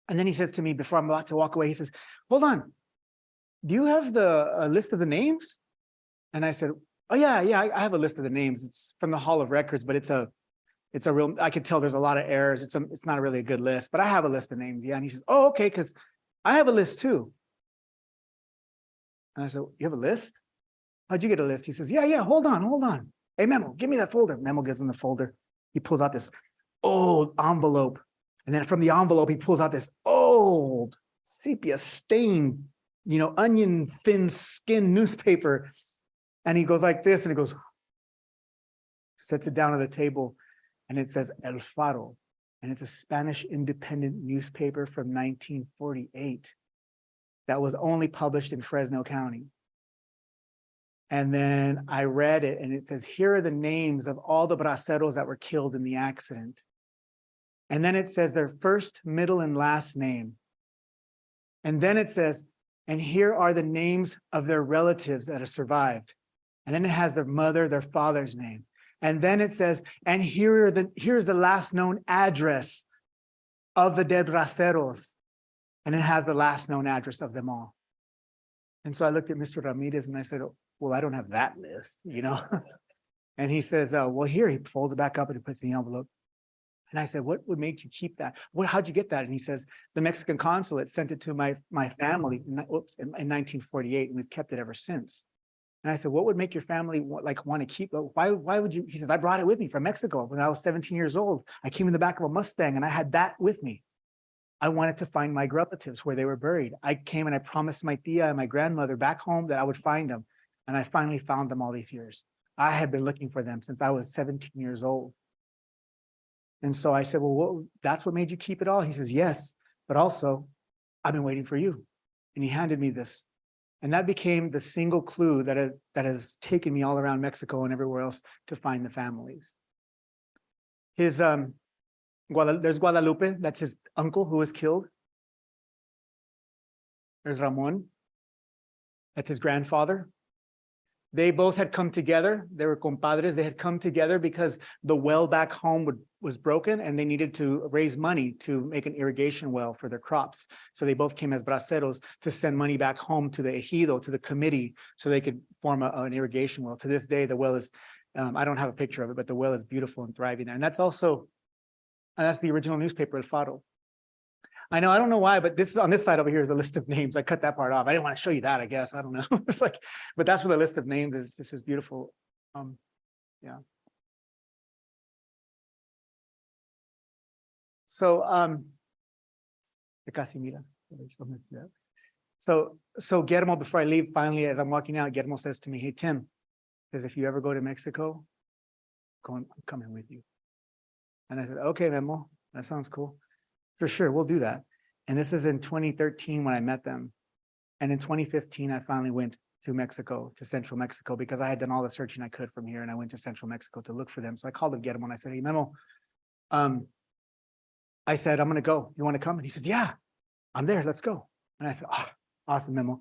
Speaker 3: And then he says to me before I'm about to walk away, he says, hold on, do you have the list of the names? And I said, oh yeah, I have a list of the names. It's from the Hall of Records, but it's a real, I could tell there's a lot of errors. It's not really a good list, but I have a list of names. Yeah. And he says, oh, okay, because I have a list too. And I said, you have a list? How'd you get a list? He says, yeah, hold on. Hey, Memo, give me that folder. Memo gives him the folder. He pulls out this old envelope. And then from the envelope, he pulls out this old sepia stained, onion thin skin newspaper. And he goes like this, and he goes, sets it down on the table, and it says El Faro. And it's a Spanish independent newspaper from 1948 that was only published in Fresno County. And then I read it, and it says, here are the names of all the braceros that were killed in the accident. And then it says their first, middle, and last name. And then it says, and here are the names of their relatives that have survived. And then it has their mother, their father's name. And then it says, and here's the last known address of the dead braceros. And it has the last known address of them all. And so I looked at Mr. Ramirez and I said, well, I don't have that list, And he says, well, here, he folds it back up and he puts it in the envelope. And I said, what would make you keep that? How'd you get that? And he says, the Mexican consulate sent it to my family in 1948, and we've kept it ever since. And I said, what would make your family want to keep it? Why would you? He says, I brought it with me from Mexico when I was 17 years old. I came in the back of a Mustang and I had that with me. I wanted to find my relatives where they were buried. I came and I promised my tia and my grandmother back home that I would find them. And I finally found them all these years. I had been looking for them since I was 17 years old. And so I said, well, that's what made you keep it all? He says, yes, but also I've been waiting for you. And he handed me this. And that became the single clue that has taken me all around Mexico and everywhere else to find the families. There's Guadalupe, that's his uncle who was killed. There's Ramon, that's his grandfather. They both had come together. They were compadres. They had come together because the well back home was broken and they needed to raise money to make an irrigation well for their crops. So they both came as braceros to send money back home to the ejido, to the committee, so they could form an irrigation well. To this day, the well is, I don't have a picture of it, but the well is beautiful and thriving there. And that's the original newspaper, El Faro. I know, I don't know why, but this is on this side over here is a list of names. I cut that part off. I didn't want to show you that, I guess. I don't know. It's like, but that's what the list of names is. This is beautiful. Yeah. So, so Guillermo, before I leave, finally, as I'm walking out, Guillermo says to me, hey, Tim, says, if you ever go to Mexico, I'm coming with you. And I said, okay, Memo, that sounds cool. For sure, we'll do that. And this is in 2013 when I met them. And in 2015, I finally went to Mexico, to Central Mexico, because I had done all the searching I could from here. And I went to Central Mexico to look for them. So I called him, Guillermo, and I said, hey, Memo, I said, I'm going to go. You want to come? And he says, yeah, I'm there. Let's go. And I said, oh, awesome, Memo.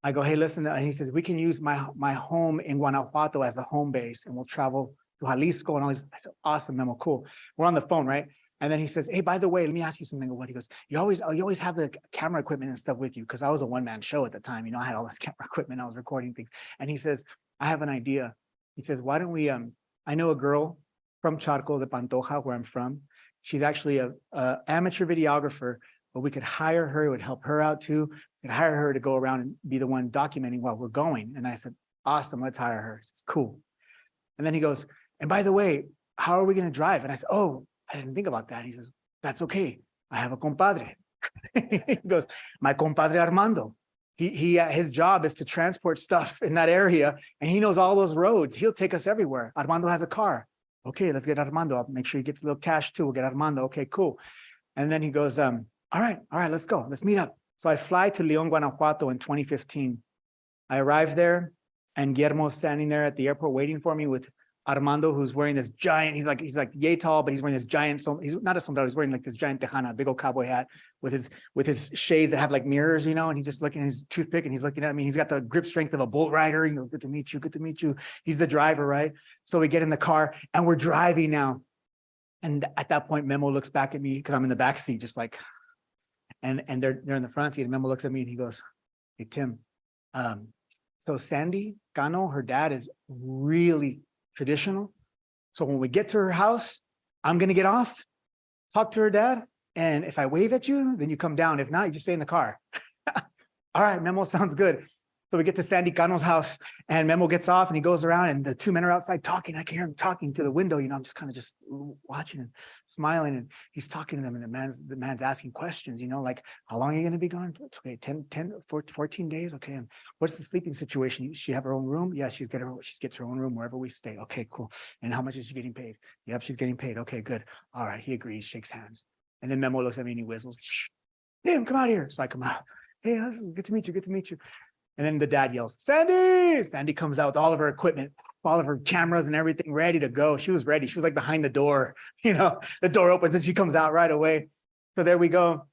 Speaker 3: I go, hey, listen. And he says, we can use my home in Guanajuato as the home base, and we'll travel to Jalisco and all these. I said, awesome, Memo, cool. We're on the phone, right? And then he says, hey, by the way, let me ask you something. What he goes, you always have the camera equipment and stuff with you, because I was a one-man show at the time. I had all this camera equipment. I was recording things. And he says, I have an idea. He says, why don't we, I know a girl from Charco de Pantoja, where I'm from. She's actually a amateur videographer, but we could hire her. It would help her out too. We could hire her to go around and be the one documenting while we're going. And I said, awesome, let's hire her. He says, cool. And then he goes, and by the way, how are we going to drive? And I said, oh, I didn't think about that. He says, that's okay. I have a compadre. He goes, my compadre Armando. His job is to transport stuff in that area, and he knows all those roads. He'll take us everywhere. Armando has a car. Okay, let's get Armando. I'll make sure he gets a little cash too. We'll get Armando. Okay, cool. And then he goes, all right, let's go. Let's meet up. So I fly to León, Guanajuato in 2015. I arrived there, and Guillermo's standing there at the airport waiting for me with Armando, who's wearing this giant, he's like yay tall, but he's wearing this giant, he's not a sombrero, he's wearing like this giant tejana, big old cowboy hat with his shades that have like mirrors, you know, and he's just looking at his toothpick and he's looking at me. He's got the grip strength of a bull rider. You know, good to meet you, good to meet you. He's the driver, right? So we get in the car and we're driving now. And at that point, Memo looks back at me because I'm in the back seat, just like, and they're in the front seat. And Memo looks at me and he goes, "Hey, Tim, so Sandy Cano, her dad is really traditional. So when we get to her house, I'm going to get off, talk to her dad. And if I wave at you, then you come down. If not, you just stay in the car." All right, Memo, sounds good. So we get to Sandy Cano's house and Memo gets off and he goes around and the two men are outside talking. I can hear him talking to the window. You know, I'm just kind of just watching and smiling and he's talking to them. And the man's asking questions, you know, like, how long are you going to be gone? Okay, 14 days. Okay. And what's the sleeping situation? She have her own room? Yeah, she gets her own room wherever we stay. Okay, cool. And how much is she getting paid? Yep, she's getting paid. Okay, good. All right. He agrees, shakes hands. And then Memo looks at me and he whistles. "Damn, come out here." So I come out. "Hey, good to meet you. Good to meet you." And then the dad yells, "Sandy!" Sandy comes out with all of her equipment, all of her cameras and everything ready to go. She was ready. She was like behind the door, you know, the door opens and she comes out right away. So there we go.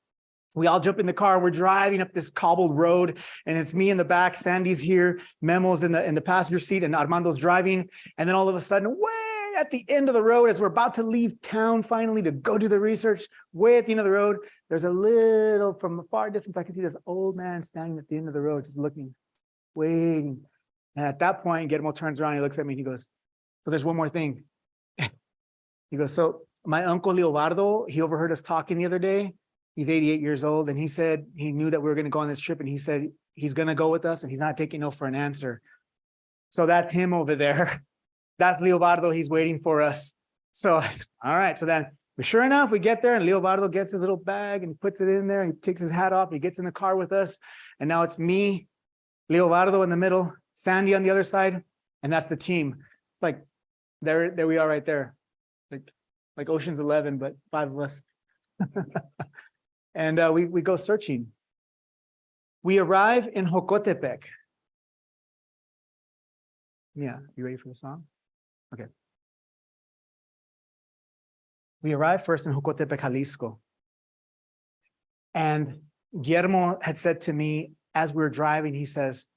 Speaker 3: We all jump in the car. We're driving up this cobbled road and it's me in the back. Sandy's here. Memo's in the passenger seat and Armando's driving. And then all of a sudden, way at the end of the road, as we're about to leave town finally to go do the research, way at the end of the road, there's a little, from a far distance, I can see this old man standing at the end of the road, just looking, waiting. And at that point, Guillermo turns around, he looks at me, and he goes, "So there's one more thing." He goes, "So my uncle Leobardo, he overheard us talking the other day. He's 88 years old. And he said he knew that we were going to go on this trip. And he said he's going to go with us and he's not taking no for an answer. So that's him over there. That's Leobardo. He's waiting for us." So, all right. So then, but sure enough, we get there and Leobardo gets his little bag and he puts it in there and he takes his hat off. He gets in the car with us. And now it's me, Leobardo in the middle, Sandy on the other side. And that's the team. It's like, there we are right there. Like Ocean's 11, but 5 of us. And we go searching. We arrive in Jocotepec. Yeah, you ready for the song? Okay. We arrived first in Jocotepec, Jalisco. And Guillermo had said to me as we were driving, he says,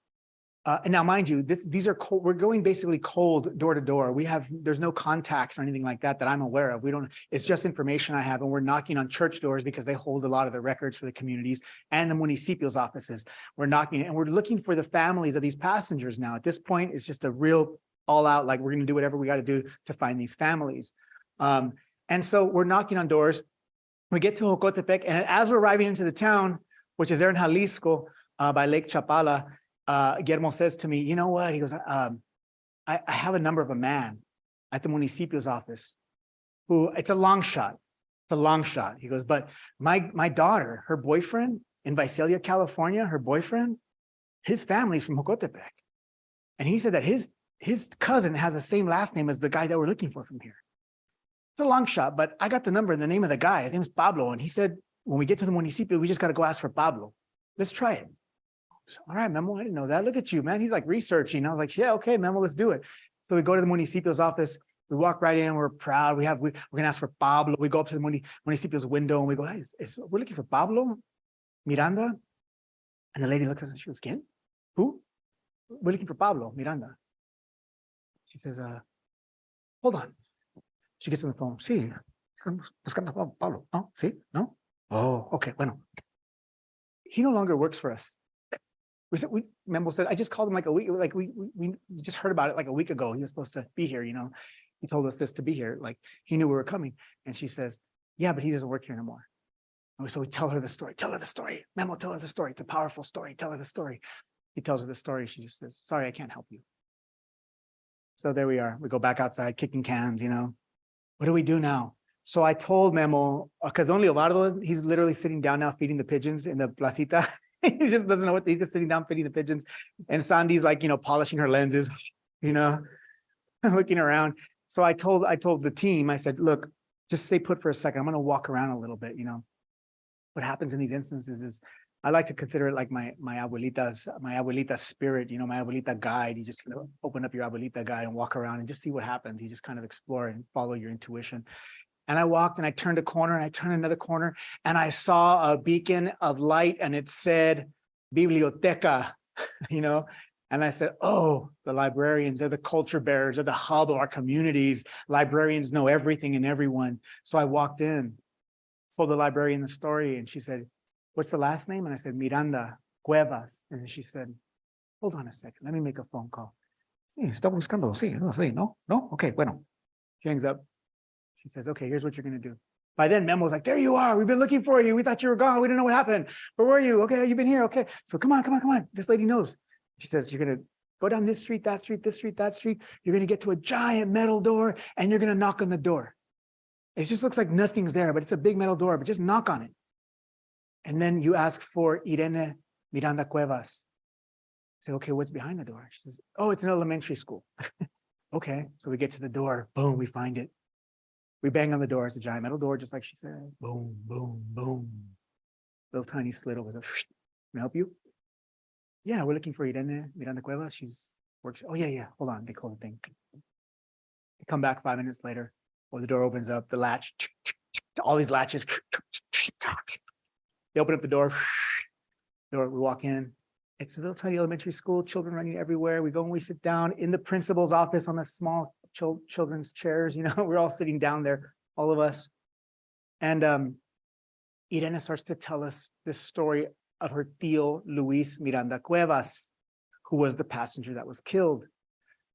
Speaker 3: and now mind you, these are cold, we're going basically cold door to door. There's no contacts or anything like that I'm aware of. It's just information I have, and we're knocking on church doors because they hold a lot of the records for the communities and the municipio's offices. We're knocking and we're looking for the families of these passengers now. At this point, it's just a real all out, like we're going to do whatever we got to do to find these families. And so we're knocking on doors. We get to Jocotepec, and as we're arriving into the town, which is there in Jalisco by Lake Chapala, Guillermo says to me, "You know what?" He goes, I have a number of a man at the municipio's office who, it's a long shot. It's a long shot. He goes, "But my daughter, her boyfriend in Visalia, California, her boyfriend, his family's from Jocotepec." And he said that his cousin has the same last name as the guy that we're looking for from here. It's a long shot, but I got the number and the name of the guy. His name's Pablo. And he said, when we get to the municipio, we just got to go ask for Pablo. Let's try it. All right, Memo, I didn't know that. Look at you, man. He's like researching. I was like, yeah, okay, Memo, let's do it. So we go to the municipio's office. We walk right in. We're proud. We're going to ask for Pablo. We go up to the municipio's window and we go, "Hey, we're looking for Pablo Miranda." And the lady looks at us. She goes, "¿Quién? Who?" "We're looking for Pablo Miranda." She says, "Hold on." She gets on the phone. "Sí, buscando a Pablo. No, sí, no. Oh, okay, bueno. He no longer works for us." Memo said, "I just called him like a week, like we just heard about it like a week ago. He was supposed to be here, you know. He told us this to be here, like he knew we were coming." And she says, "Yeah, but he doesn't work here anymore." And so we tell her the story. Tell her the story. Memo, tell her the story. It's a powerful story. Tell her the story. He tells her the story. She just says, "Sorry, I can't help you." So there we are. We go back outside kicking cans, you know. What do we do now? So I told Memo, because only Leobardo, he's literally sitting down now feeding the pigeons in the placita. He just doesn't know what, he's just sitting down feeding the pigeons. And Sandy's like, you know, polishing her lenses, you know, looking around. So I told the team, I said, "Look, just stay put for a second. I'm going to walk around a little bit, you know." What happens in these instances is I like to consider it like my abuelita's spirit, my abuelita guide. You just open up your abuelita guide and walk around and just see what happens. You just kind of explore and follow your intuition. And I walked and I turned a corner and I turned another corner and I saw a beacon of light and it said biblioteca, and I said, oh, the librarians, they're the culture bearers, they're the hub of our communities. Librarians know everything and everyone. So I walked in, told the librarian the story, and she said, what's the last name? And I said, Miranda Cuevas. And she said, hold on a second, let me make a phone call. Sí, está buscando, sí, no, okay, bueno. She hangs up. She says, okay, here's what you're going to do. By then, Memo's like, there you are. We've been looking for you. We thought you were gone. We didn't know what happened. Where were you? Okay, you've been here. Okay. So come on. This lady knows. She says, you're going to go down this street, that street, this street, that street. You're going to get to a giant metal door and you're going to knock on the door. It just looks like nothing's there, but it's a big metal door, but just knock on it. And then you ask for Irene Miranda Cuevas. I say, okay, what's behind the door? She says, oh, it's an elementary school. Okay. So we get to the door. Boom, we find it. We bang on the door. It's a giant metal door, just like she said. Boom, boom, boom. Little tiny slit over there. Can I help you? Yeah, we're looking for Irene Miranda Cuevas. She's works. Oh, yeah. Hold on. They close the thing. They come back 5 minutes later. Or the door opens up, the latch, all these latches. They open up the door. We walk in. It's a little tiny elementary school, children running everywhere. We go and we sit down in the principal's office on the small children's chairs. We're all sitting down there, all of us. And Irene starts to tell us this story of her tío Luis Miranda Cuevas, who was the passenger that was killed.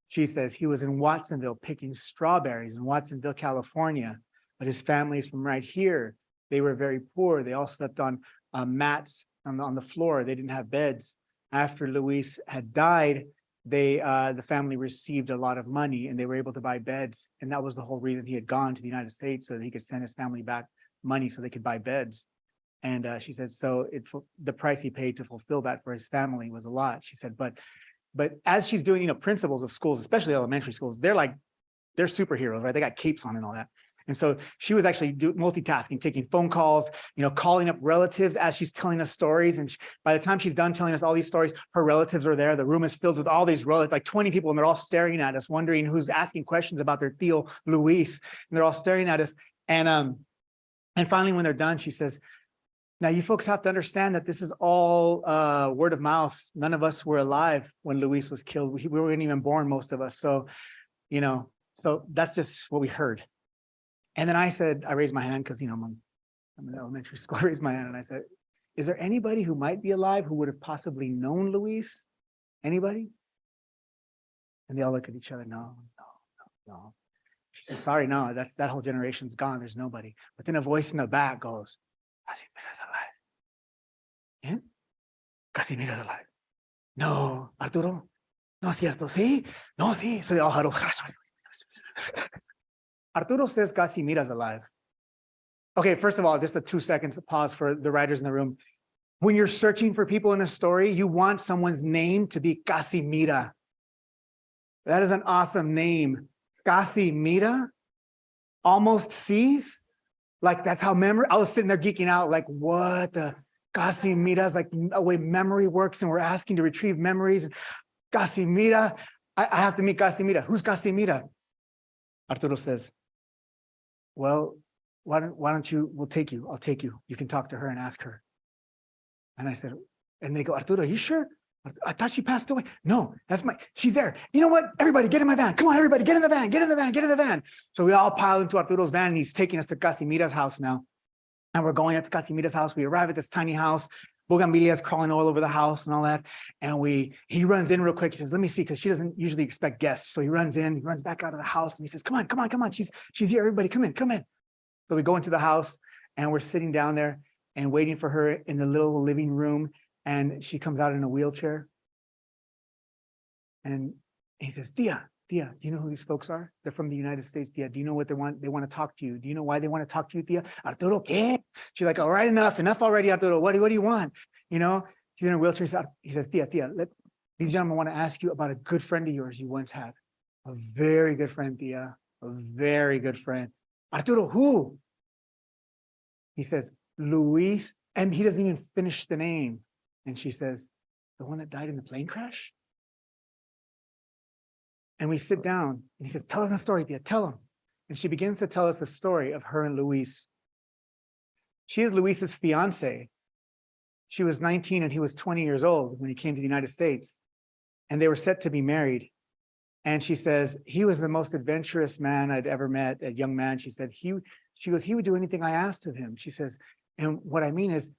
Speaker 3: She says he was in Watsonville picking strawberries in Watsonville, California, but his family is from right here. They were very poor. They all slept on mats on the floor. They didn't have beds. After Luis had died, the family received a lot of money and they were able to buy beds. And that was the whole reason he had gone to the United States, so that he could send his family back money so they could buy beds. And she said, so the price he paid to fulfill that for his family was a lot. She said, but as she's doing, principals of schools, especially elementary schools, they're superheroes, right? They got capes on and all that. And so she was actually multitasking, taking phone calls, calling up relatives as she's telling us stories. And by the time she's done telling us all these stories, her relatives are there. The room is filled with all these relatives, like 20 people, and they're all staring at us, wondering who's asking questions about their tío Luis. And they're all staring at us. And finally, when they're done, she says, now you folks have to understand that this is all word of mouth. None of us were alive when Luis was killed. We weren't even born, most of us. So, so that's just what we heard. And then I raised my hand because, I'm in elementary school. I raised my hand and I said, is there anybody who might be alive who would have possibly known Luis? Anybody? And they all look at each other. No. She says, sorry, no, that whole generation's gone. There's nobody. But then a voice in the back goes, Casimira's alive. ¿Eh? Casimira's alive. No, Arturo, no es cierto. ¿Sí? No, sí. So they all huddle. Arturo says Casimira's alive. Okay, first of all, just a 2 seconds pause for the writers in the room. When you're searching for people in a story, you want someone's name to be Casimira. That is an awesome name. Casimira, almost sees. Like that's how memory, I was sitting there geeking out, like what the Casimira is like a way memory works, and we're asking to retrieve memories. Casimira, I have to meet Casimira. Who's Casimira? Arturo says, well, why don't you, I'll take you. You can talk to her and ask her. And I said, and they go, Arturo, are you sure? I thought she passed away. No, she's there. You know what? Everybody get in my van. Come on, everybody, get in the van. So we all pile into Arturo's van and he's taking us to Casimira's house now. And we're going up to Casimira's house. We arrive at this tiny house. Bougainvillea's crawling all over the house and all that. And he runs in real quick. He says, let me see, because she doesn't usually expect guests. So he runs back out of the house and he says, come on. She's here, everybody, come in. So we go into the house and we're sitting down there and waiting for her in the little living room. And she comes out in a wheelchair. And he says, Tia, do you know who these folks are? They're from the United States, Tia. Do you know what they want? They want to talk to you. Do you know why they want to talk to you, Tia? Arturo, ¿qué? She's like, all right, enough already, Arturo. What do you want? She's in a wheelchair. He says, Tia, these gentlemen want to ask you about a good friend of yours you once had. A very good friend, Tia. A very good friend. Arturo, who? He says, Luis, and he doesn't even finish the name. And she says, the one that died in the plane crash? And we sit down and he says, tell us the story, Tia, tell him. And she begins to tell us the story of her and Luis. She is Luis's fiance. She was 19 and he was 20 years old when he came to the United States. And they were set to be married. And she says, he was the most adventurous man I'd ever met, a young man. She said, he would do anything I asked of him. She says, and what I mean is,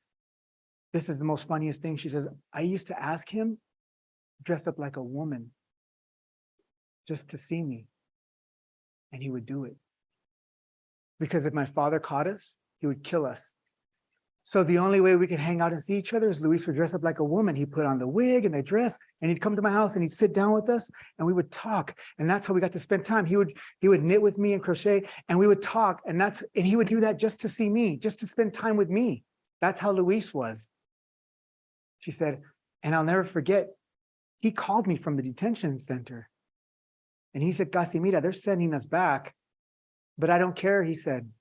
Speaker 3: this is the most funniest thing. She says, I used to ask him, dress up like a woman, just to see me. And he would do it. Because if my father caught us, he would kill us. So the only way we could hang out and see each other is Luis would dress up like a woman. He'd put on the wig and the dress, and he'd come to my house and he'd sit down with us and we would talk. And that's how we got to spend time. He would knit with me and crochet and we would talk. And he would do that just to see me, just to spend time with me. That's how Luis was. She said, and I'll never forget, he called me from the detention center. And he said, Casimira, they're sending us back. But I don't care, he said,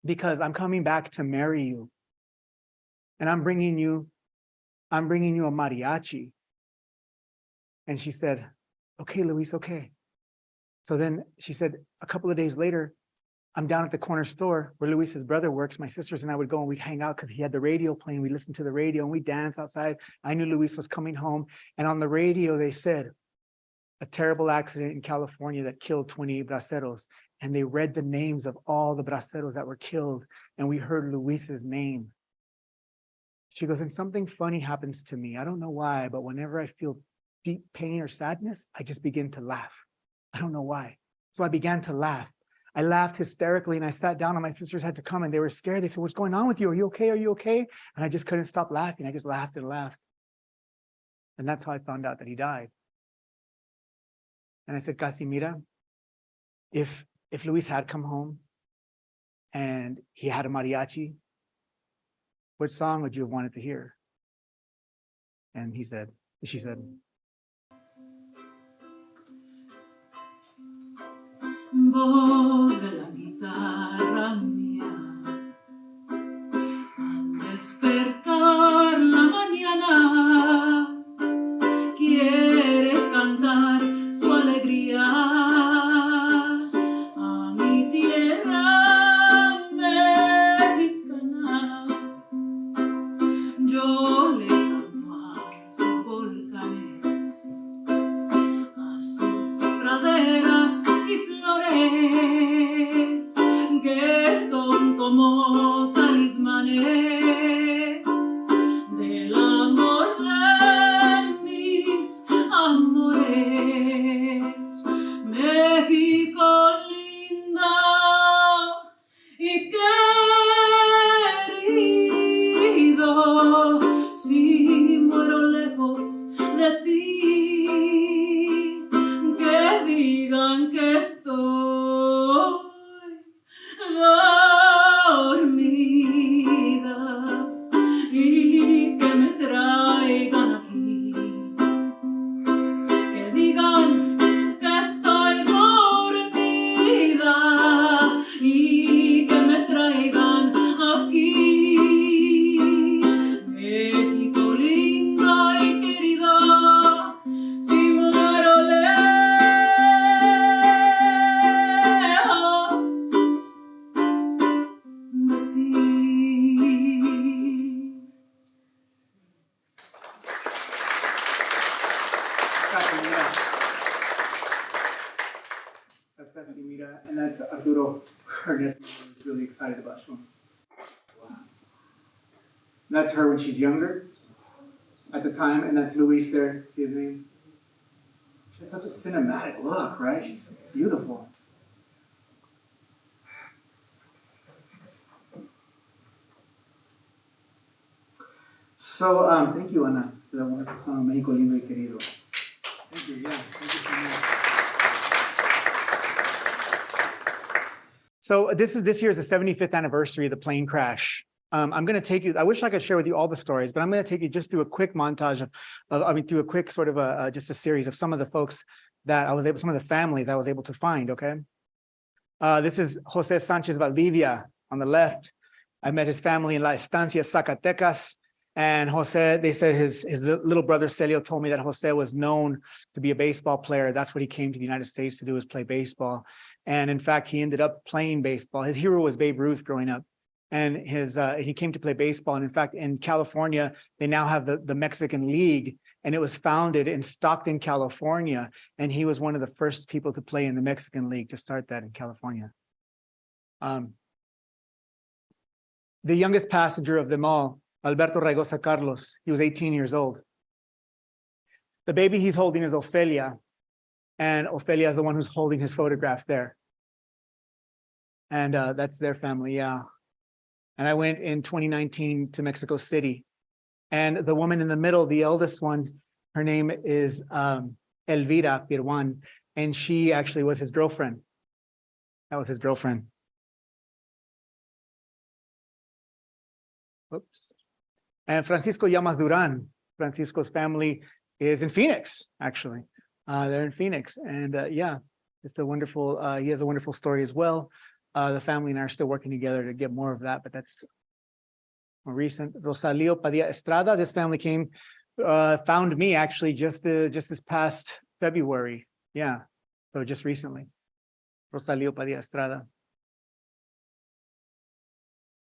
Speaker 3: because I'm coming back to marry you. And I'm bringing you a mariachi. And she said, okay, Luis, okay. So then she said, a couple of days later, I'm down at the corner store where Luis's brother works. My sisters and I would go and we'd hang out because he had the radio playing. We listened to the radio and we danced outside. I knew Luis was coming home. And on the radio, they said, a terrible accident in California that killed 28 braceros. And they read the names of all the braceros that were killed. And we heard Luis's name. She goes, and something funny happens to me. I don't know why, but whenever I feel deep pain or sadness, I just begin to laugh. I don't know why. So I began to laugh. I laughed hysterically and I sat down and my sisters had to come and they were scared. They said, what's going on with you? Are you okay? Are you okay? And I just couldn't stop laughing. I just laughed and laughed. And that's how I found out that he died. And I said, Casimira, if Luis had come home and he had a mariachi, what song would you have wanted to hear? And she said,
Speaker 6: voz de la guitarra mía, al despertar la mañana, quiere cantar su alegría a mi tierra mexicana. Yo le canto a sus volcanes, a sus praderas y flores que son como talismanes del amor de mis amores. México linda y querido, si muero lejos de ti, que digan que estoy dormida y que me traigan aquí, que digan que estoy dormida y que me traigan aquí. México linda y querida, si muero lejos de ti.
Speaker 3: Casimira. That's Casimira, and that's Arturo. Her nephew was really excited about Sean. Wow. That's her when she's younger, at the time, and that's Luis there. See his name? She has such a cinematic look, right? She's beautiful. So, thank you, Ana, for that wonderful song, México Lindo y Querido. Thank you, yeah. Thank you so much. So this year is the 75th anniversary of the plane crash. I'm going to take you, I wish I could share with you all the stories, but I'm going to take you just through a quick montage through a quick sort of just a series of some of the folks that some of the families I was able to find, okay? This is Jose Sanchez Valdivia on the left. I met his family in La Estancia, Zacatecas. And Jose, they said his little brother Celio told me that Jose was known to be a baseball player. That's what he came to the United States to do, was play baseball. And in fact, he ended up playing baseball. His hero was Babe Ruth growing up. And he came to play baseball. And in fact, in California, they now have the Mexican League, and it was founded in Stockton, California. And he was one of the first people to play in the Mexican League, to start that in California. The youngest passenger of them all, Alberto Raigosa Carlos, he was 18 years old. The baby he's holding is Ofelia, and Ofelia is the one who's holding his photograph there. And that's their family, yeah. And I went in 2019 to Mexico City. And the woman in the middle, the eldest one, her name is Elvira Pirwan, and she actually was his girlfriend. That was his girlfriend. Oops. And Francisco Llamas Duran, Francisco's family is in Phoenix, actually. They're in Phoenix. And yeah, it's a wonderful, he has a wonderful story as well. The family and I are still working together to get more of that, but that's more recent. Rosalio Padilla Estrada, this family came, found me actually just this past February. Yeah, so just recently. Rosalio Padilla Estrada.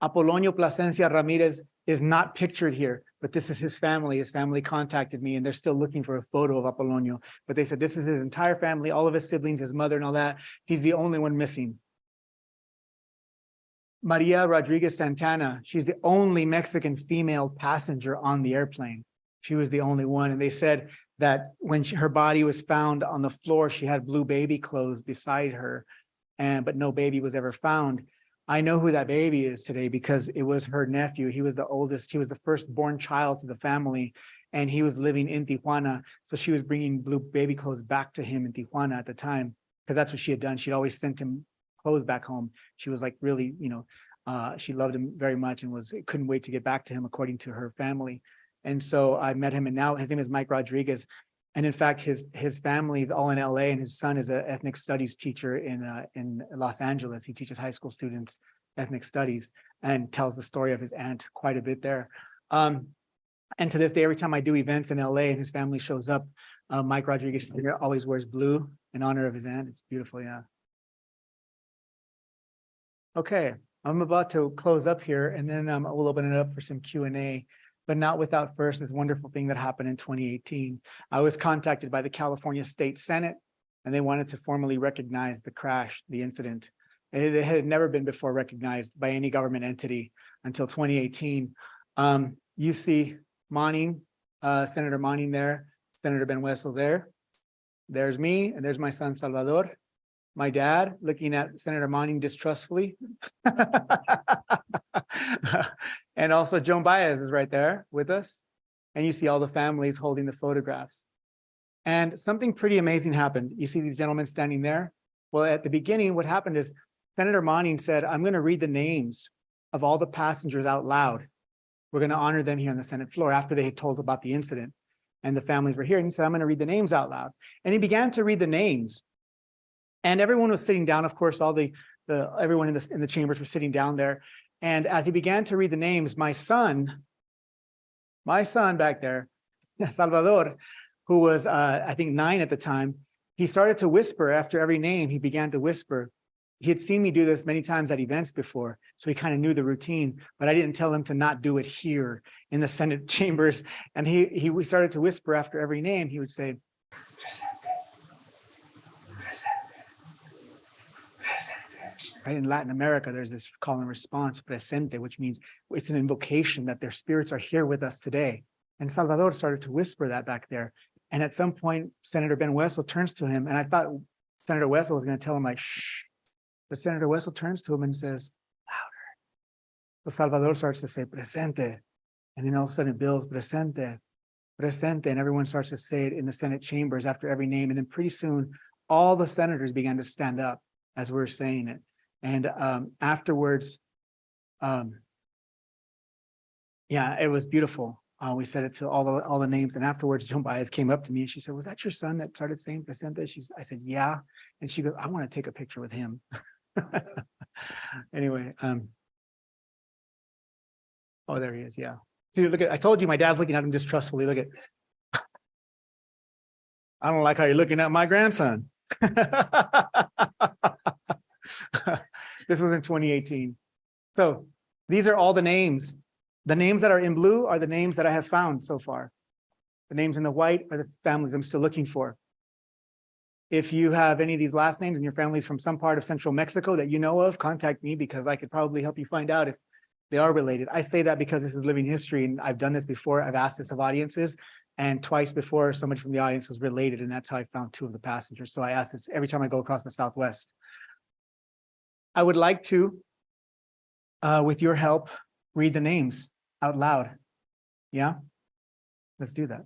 Speaker 3: Apolonio Plasencia Ramirez is not pictured here, but this is his family. His family contacted me, and they're still looking for a photo of Apolonio. But they said this is his entire family, all of his siblings, his mother and all that. He's the only one missing. Maria Rodriguez Santana, she's the only Mexican female passenger on the airplane. She was the only one. And they said that when her body was found on the floor, she had blue baby clothes beside her, but no baby was ever found. I know who that baby is today because it was her nephew. He was the oldest. He was the firstborn child to the family, and he was living in Tijuana. So she was bringing blue baby clothes back to him in Tijuana at the time, because that's what she had done. She'd always sent him clothes back home. She was like really, she loved him very much and couldn't wait to get back to him, according to her family. And so I met him, and now his name is Mike Rodriguez. And in fact, his family is all in LA, and his son is an ethnic studies teacher in Los Angeles. He teaches high school students ethnic studies and tells the story of his aunt quite a bit there. And to this day, every time I do events in LA and his family shows up, Mike Rodriguez always wears blue in honor of his aunt. It's beautiful, yeah. Okay, I'm about to close up here, and then we'll open it up for some Q&A. But not without first this wonderful thing that happened in 2018. I was contacted by the California State Senate, and they wanted to formally recognize the crash, the incident. It had never been before recognized by any government entity until 2018. You see Manning, Senator Manning there, Senator Ben Wessel there. There's me, and there's my son Salvador. My dad looking at Senator Manning distrustfully. And also Joan Baez is right there with us. And you see all the families holding the photographs. And something pretty amazing happened. You see these gentlemen standing there? Well, at the beginning, what happened is Senator Manning said, I'm going to read the names of all the passengers out loud. We're going to honor them here on the Senate floor after they had told about the incident. And the families were here. And he said, I'm going to read the names out loud. And he began to read the names. And everyone was sitting down. Of course, all everyone in the chambers were sitting down there. And as he began to read the names, my son back there, Salvador, who was, I think 9 at the time, he started to whisper after every name. He began to whisper. He had seen me do this many times at events before, so he kind of knew the routine, but I didn't tell him to not do it here in the Senate chambers. And he started to whisper after every name. He would say, right, in Latin America, there's this call and response, presente, which means it's an invocation that their spirits are here with us today. And Salvador started to whisper that back there. And at some point, Senator Ben Wessel turns to him, and I thought Senator Wessel was going to tell him like, shh. But Senator Wessel turns to him and says, louder. So Salvador starts to say, presente. And then all of a sudden it builds, presente, presente. And everyone starts to say it in the Senate chambers after every name. And then pretty soon, all the senators began to stand up as we were saying it. And afterwards, yeah, it was beautiful. We said it to all the names, and afterwards, Joan Baez came up to me and she said, "Was that your son that started saying presente?" I said, "Yeah," and she goes, "I want to take a picture with him." Anyway, Oh, there he is. Yeah. See, look at, I told you my dad's looking at him distrustfully. Look at, I don't like how you're looking at my grandson. This was in 2018. So these are all the names. The names that are in blue are the names that I have found so far. The names in the white are the families I'm still looking for. If you have any of these last names and your family's from some part of central Mexico that you know of, contact me because I could probably help you find out if they are related. I say that because this is living history and I've done this before. I've asked this of audiences, and twice before somebody from the audience was related, and that's how I found two of the passengers. So I ask this every time I go across the Southwest. I would like to, with your help, read the names out loud. Yeah? Let's do that.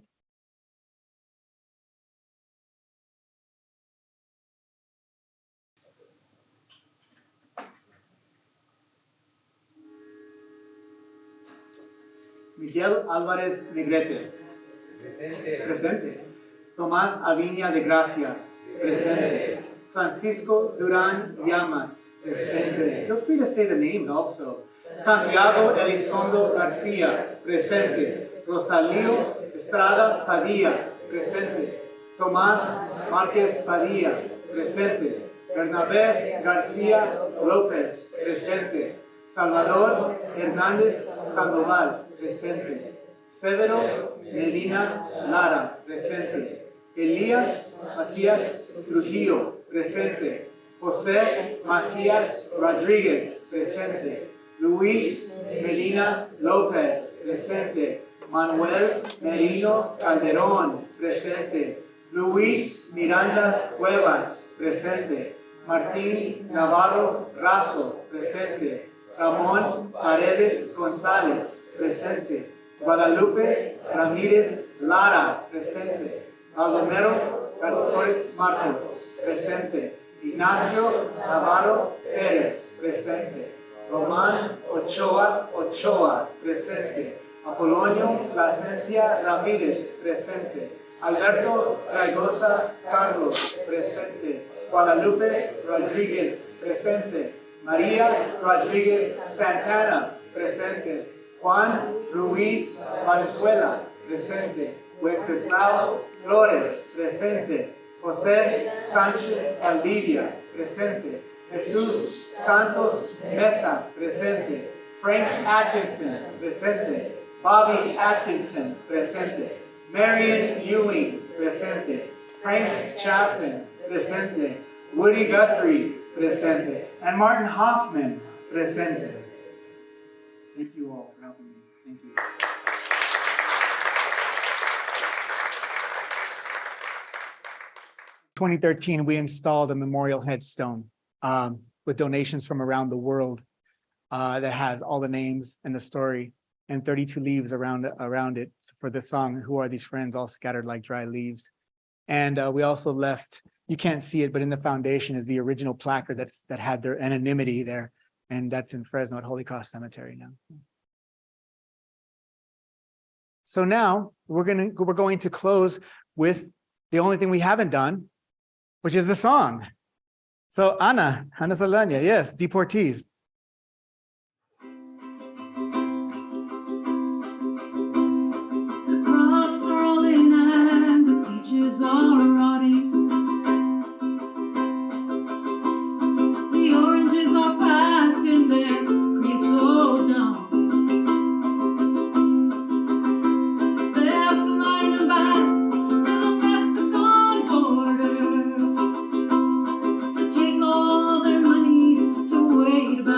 Speaker 3: Miguel Álvarez Negrete. Presente. Tomás Aviña de Gracia. Presente. Francisco Durán Llamas. Presente. Feel free to say the names also. Santiago Elizondo García. Presente. Rosalío Estrada Padilla. Presente. Tomás Márquez Padilla. Presente. Bernabé García López. Presente. Salvador Hernández Sandoval. Presente. Cedro Melina Lara. Presente. Elías Macías Trujillo. Presente. José Macías Rodríguez. Presente. Luis Melina López. Presente. Manuel Merino Calderón. Presente. Luis Miranda Cuevas. Presente. Martín Navarro Razo. Presente. Ramón Paredes González. Presente. Guadalupe Ramírez Lara. Presente. Baldomero Torres Marcos. Presente. Ignacio Navarro Pérez. Presente. Román Ochoa. Presente. Apolonio Plasencia Ramírez. Presente. Alberto Raigosa Carlos. Presente. Guadalupe Rodríguez. Presente. María Rodríguez Santana. Presente. Juan Ruiz Valenzuela. Presente. Wenceslao Flores. Presente. José Sánchez Valdivia. Presente. Jesús Santos Mesa. Presente. Frank Atkinson. Presente. Bobby Atkinson. Presente. Marion Ewing. Presente. Frank Chaffin. Presente. Woody Guthrie. Presente. And Martin Hoffman. Presente. Thank you all for helping me. Thank you. In 2013, we installed a memorial headstone with donations from around the world that has all the names and the story and 32 leaves around it for the song, Who Are These Friends, All Scattered Like Dry Leaves. And we also left, you can't see it, but in the foundation is the original placard that had their anonymity there. And that's in Fresno at Holy Cross Cemetery now. So now we're going to close with the only thing we haven't done, which is the song. So Ana Saldaña, yes, Deportees.
Speaker 6: The crops are all in and the peaches are rotting. The oranges are packed in their creosote dumps. They're flying back to the Mexican border to take all their money to wait about.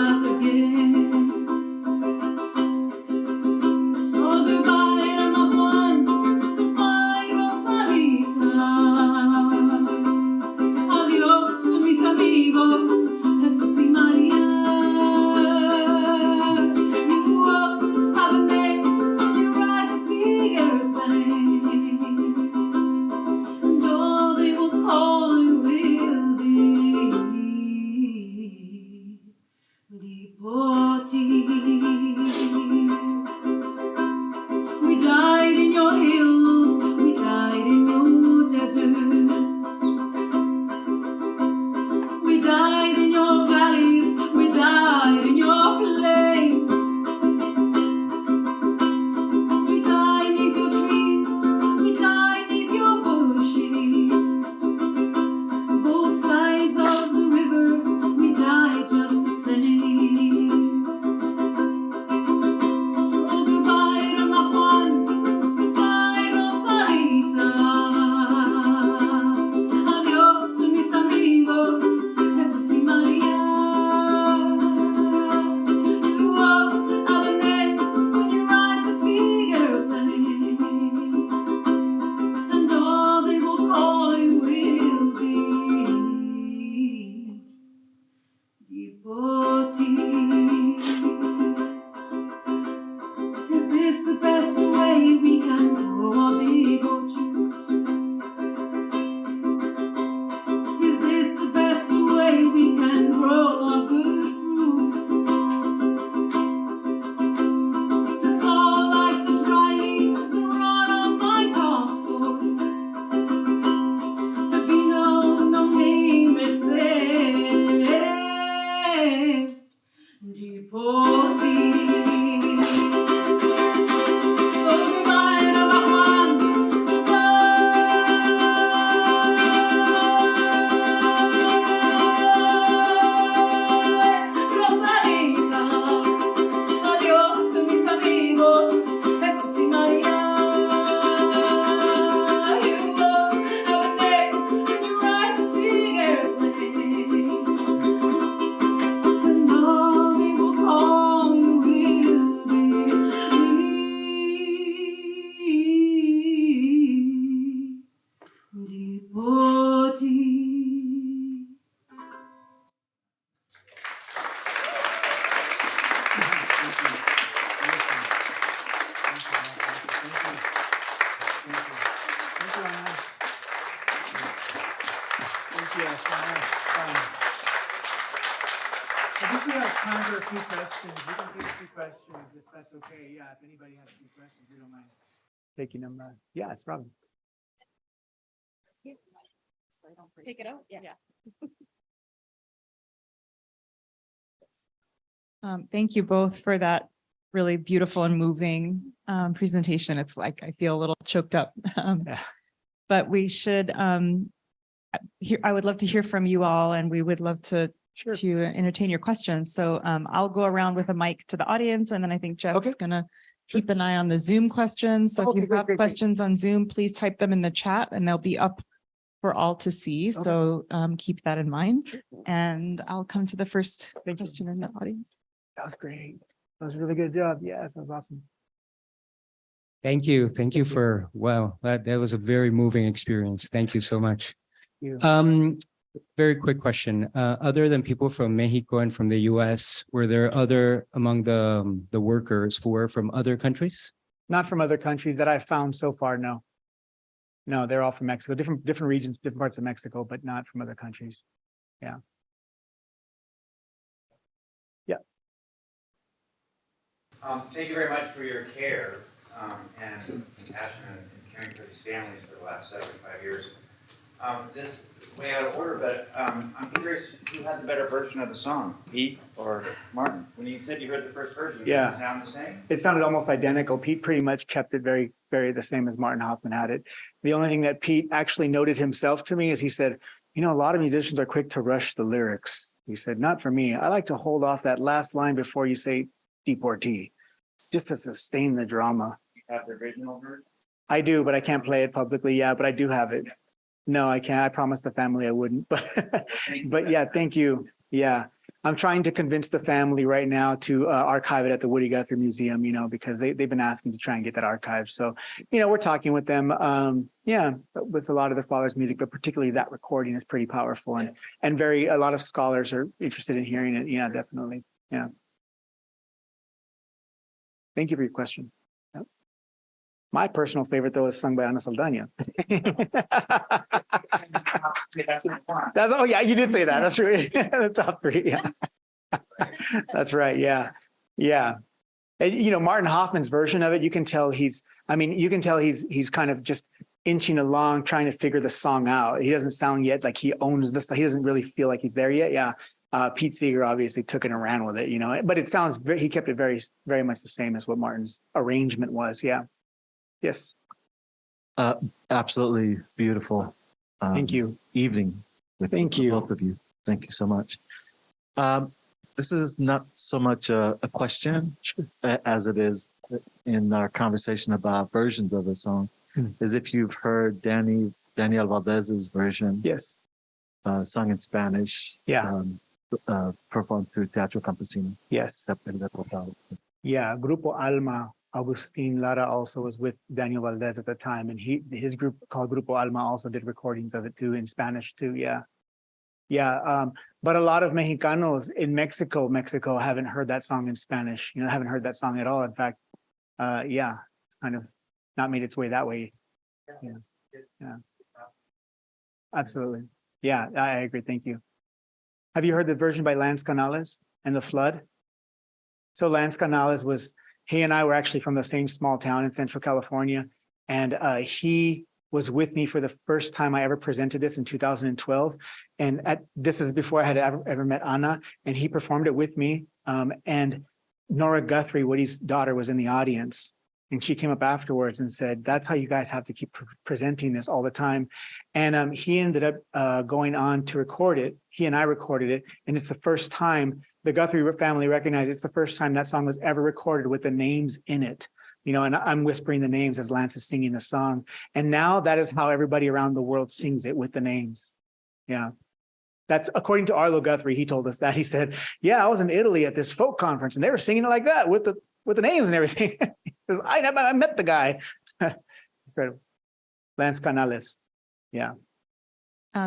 Speaker 3: Anna. Thank you. I think we have time for a few questions. We can take a few questions if that's okay. Yeah, if anybody has a few questions, we don't mind taking them. Yeah, it's probably.
Speaker 2: Take it out. Yeah. Thank you both for that really beautiful and moving presentation. It's like I feel a little choked up.
Speaker 3: Yeah.
Speaker 2: But we should I would love to hear from you all, and we would love to entertain your questions. So I'll go around with a mic to the audience, and then I think Jeff's gonna keep an eye on the Zoom questions. So if you have questions on Zoom, please type them in the chat and they'll be up for all to see. So keep that in mind. And I'll come to the first question in the audience.
Speaker 3: That was great. That was a really good job. Yes, that was awesome.
Speaker 7: Thank you. Thank you for, wow, that was a very moving experience. Thank you so much.
Speaker 3: Thank you.
Speaker 7: Very quick question. Other than people from Mexico and from the US, were there other among the workers who were from other countries?
Speaker 3: Not from other countries that I've found so far, no. No, they're all from Mexico, different regions, different parts of Mexico, but not from other countries. Yeah. Yeah.
Speaker 8: Thank you very much for your care and compassion and caring for these families for the last 75 years. This way out of order, but I'm curious who had the better version of the song, Pete or Martin? When you said you heard the first version, did it sound the same?
Speaker 3: It sounded almost identical. Pete pretty much kept it very, very the same as Martin Hoffman had it. The only thing that Pete actually noted himself to me is he said, you know, a lot of musicians are quick to rush the lyrics. He said, not for me. I like to hold off that last line before you say deportee, just to sustain the drama.
Speaker 8: You have the original version?
Speaker 3: I do, but I can't play it publicly. Yeah, but I do have it. No, I can't. I promised the family I wouldn't, but yeah, thank you. Yeah. I'm trying to convince the family right now to archive it at the Woody Guthrie Museum, you know, because they've been asking to try and get that archived. So, you know, we're talking with them, yeah, with a lot of their father's music, but particularly that recording is pretty powerful and a lot of scholars are interested in hearing it. Yeah, definitely. Yeah. Thank you for your question. Yep. My personal favorite, though, is sung by Ana Saldaña. That's, oh, yeah, you did say that. That's right. The top three. Yeah. That's right. Yeah. Yeah. And, you know, Martin Hoffman's version of it, you can tell he's kind of just inching along, trying to figure the song out. He doesn't sound yet like he owns this. He doesn't really feel like he's there yet. Yeah. Pete Seeger obviously took it and ran with it, you know, but it sounds, he kept it very, very much the same as what Martin's arrangement was. Yeah. Yes.
Speaker 9: Absolutely beautiful.
Speaker 3: Thank you.
Speaker 9: Evening with both of you. Thank you so much. This is not so much a question as it is in our conversation about versions of the song. Is if you've heard Daniel Valdez's version.
Speaker 3: Yes.
Speaker 9: Sung in Spanish.
Speaker 3: Yeah.
Speaker 9: Performed through Teatro Campesino.
Speaker 3: Yes. Yeah. Grupo Alma. Agustin Lara also was with Daniel Valdez at the time, and his group called Grupo Alma also did recordings of it too in Spanish too. Yeah, yeah. But a lot of Mexicanos in Mexico haven't heard that song in Spanish. You know, haven't heard that song at all. In fact, yeah, it's kind of not made its way that way. Yeah, yeah. Absolutely. Yeah, I agree. Thank you. Have you heard the version by Lance Canales and the Flood? So Lance Canales he and I were actually from the same small town in Central California. And he was with me for the first time I ever presented this in 2012. And this is before I had ever met Ana, and he performed it with me. And Nora Guthrie, Woody's daughter, was in the audience. And she came up afterwards and said, that's how you guys have to keep presenting this all the time. And he ended up going on to record it. He and I recorded it. And it's the first time the Guthrie family recognized it's the first time that song was ever recorded with the names in it. You know, and I'm whispering the names as Lance is singing the song. And now that is how everybody around the world sings it, with the names. Yeah. That's according to Arlo Guthrie. He told us that. He said, yeah, I was in Italy at this folk conference and they were singing it like that with the names and everything. He says, I met the guy. Incredible. Lance Canales. Yeah.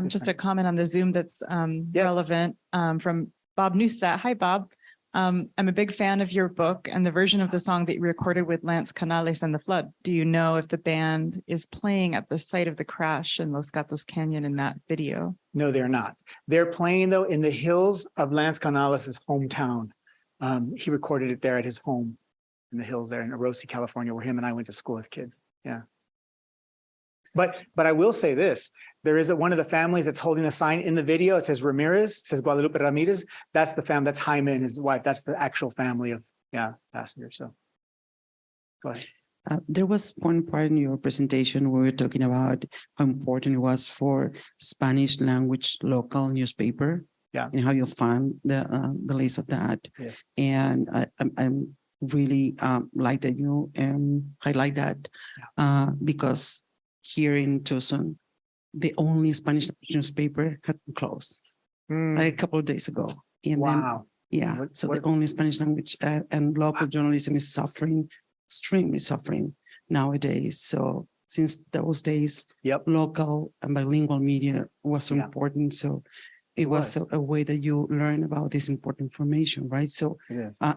Speaker 2: Just a comment on the Zoom that's relevant from Bob Neustadt. Hi, Bob. I'm a big fan of your book and the version of the song that you recorded with Lance Canales and the Flood. Do you know if the band is playing at the site of the crash in Los Gatos Canyon in that video?
Speaker 3: No, they're not. They're playing though in the hills of Lance Canales' hometown. He recorded it there at his home in the hills there in Orosi, California, where him and I went to school as kids. Yeah. But I will say this, there is one of the families that's holding a sign in the video. It says Ramirez, it says Guadalupe Ramirez. That's the family, that's Jaime and his wife. That's the actual family of, passengers. So go ahead.
Speaker 10: There was one part in your presentation where we were talking about how important it was for Spanish language local newspaper.
Speaker 3: Yeah.
Speaker 10: And how you found the list of that.
Speaker 3: Yes.
Speaker 10: And I'm really like that you highlight that because here in Tucson, the only Spanish newspaper had closed like a couple of days ago. And
Speaker 3: wow.
Speaker 10: Then, the only Spanish language and local journalism is suffering, extremely suffering nowadays. So since those days, local and bilingual media was so important. So it was a way that you learn about this important information, right? So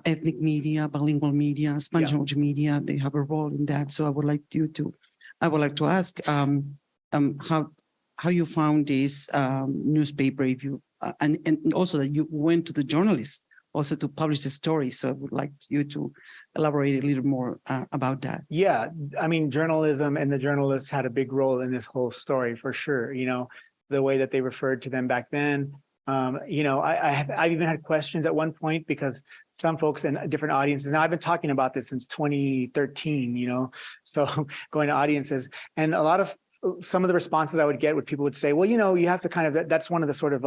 Speaker 10: ethnic media, bilingual media, Spanish language media, they have a role in that. So I would like to ask how you found this newspaper, if you and also that you went to the journalists also to publish the story. So I would like you to elaborate a little more about that.
Speaker 3: Yeah, I mean, journalism and the journalists had a big role in this whole story for sure. You know, the way that they referred to them back then. I've even had questions at one point because some folks in different audiences, now I've been talking about this since 2013, so going to audiences, and some of the responses I would get would people would say, well, you have to kind of, that's one of the sort of,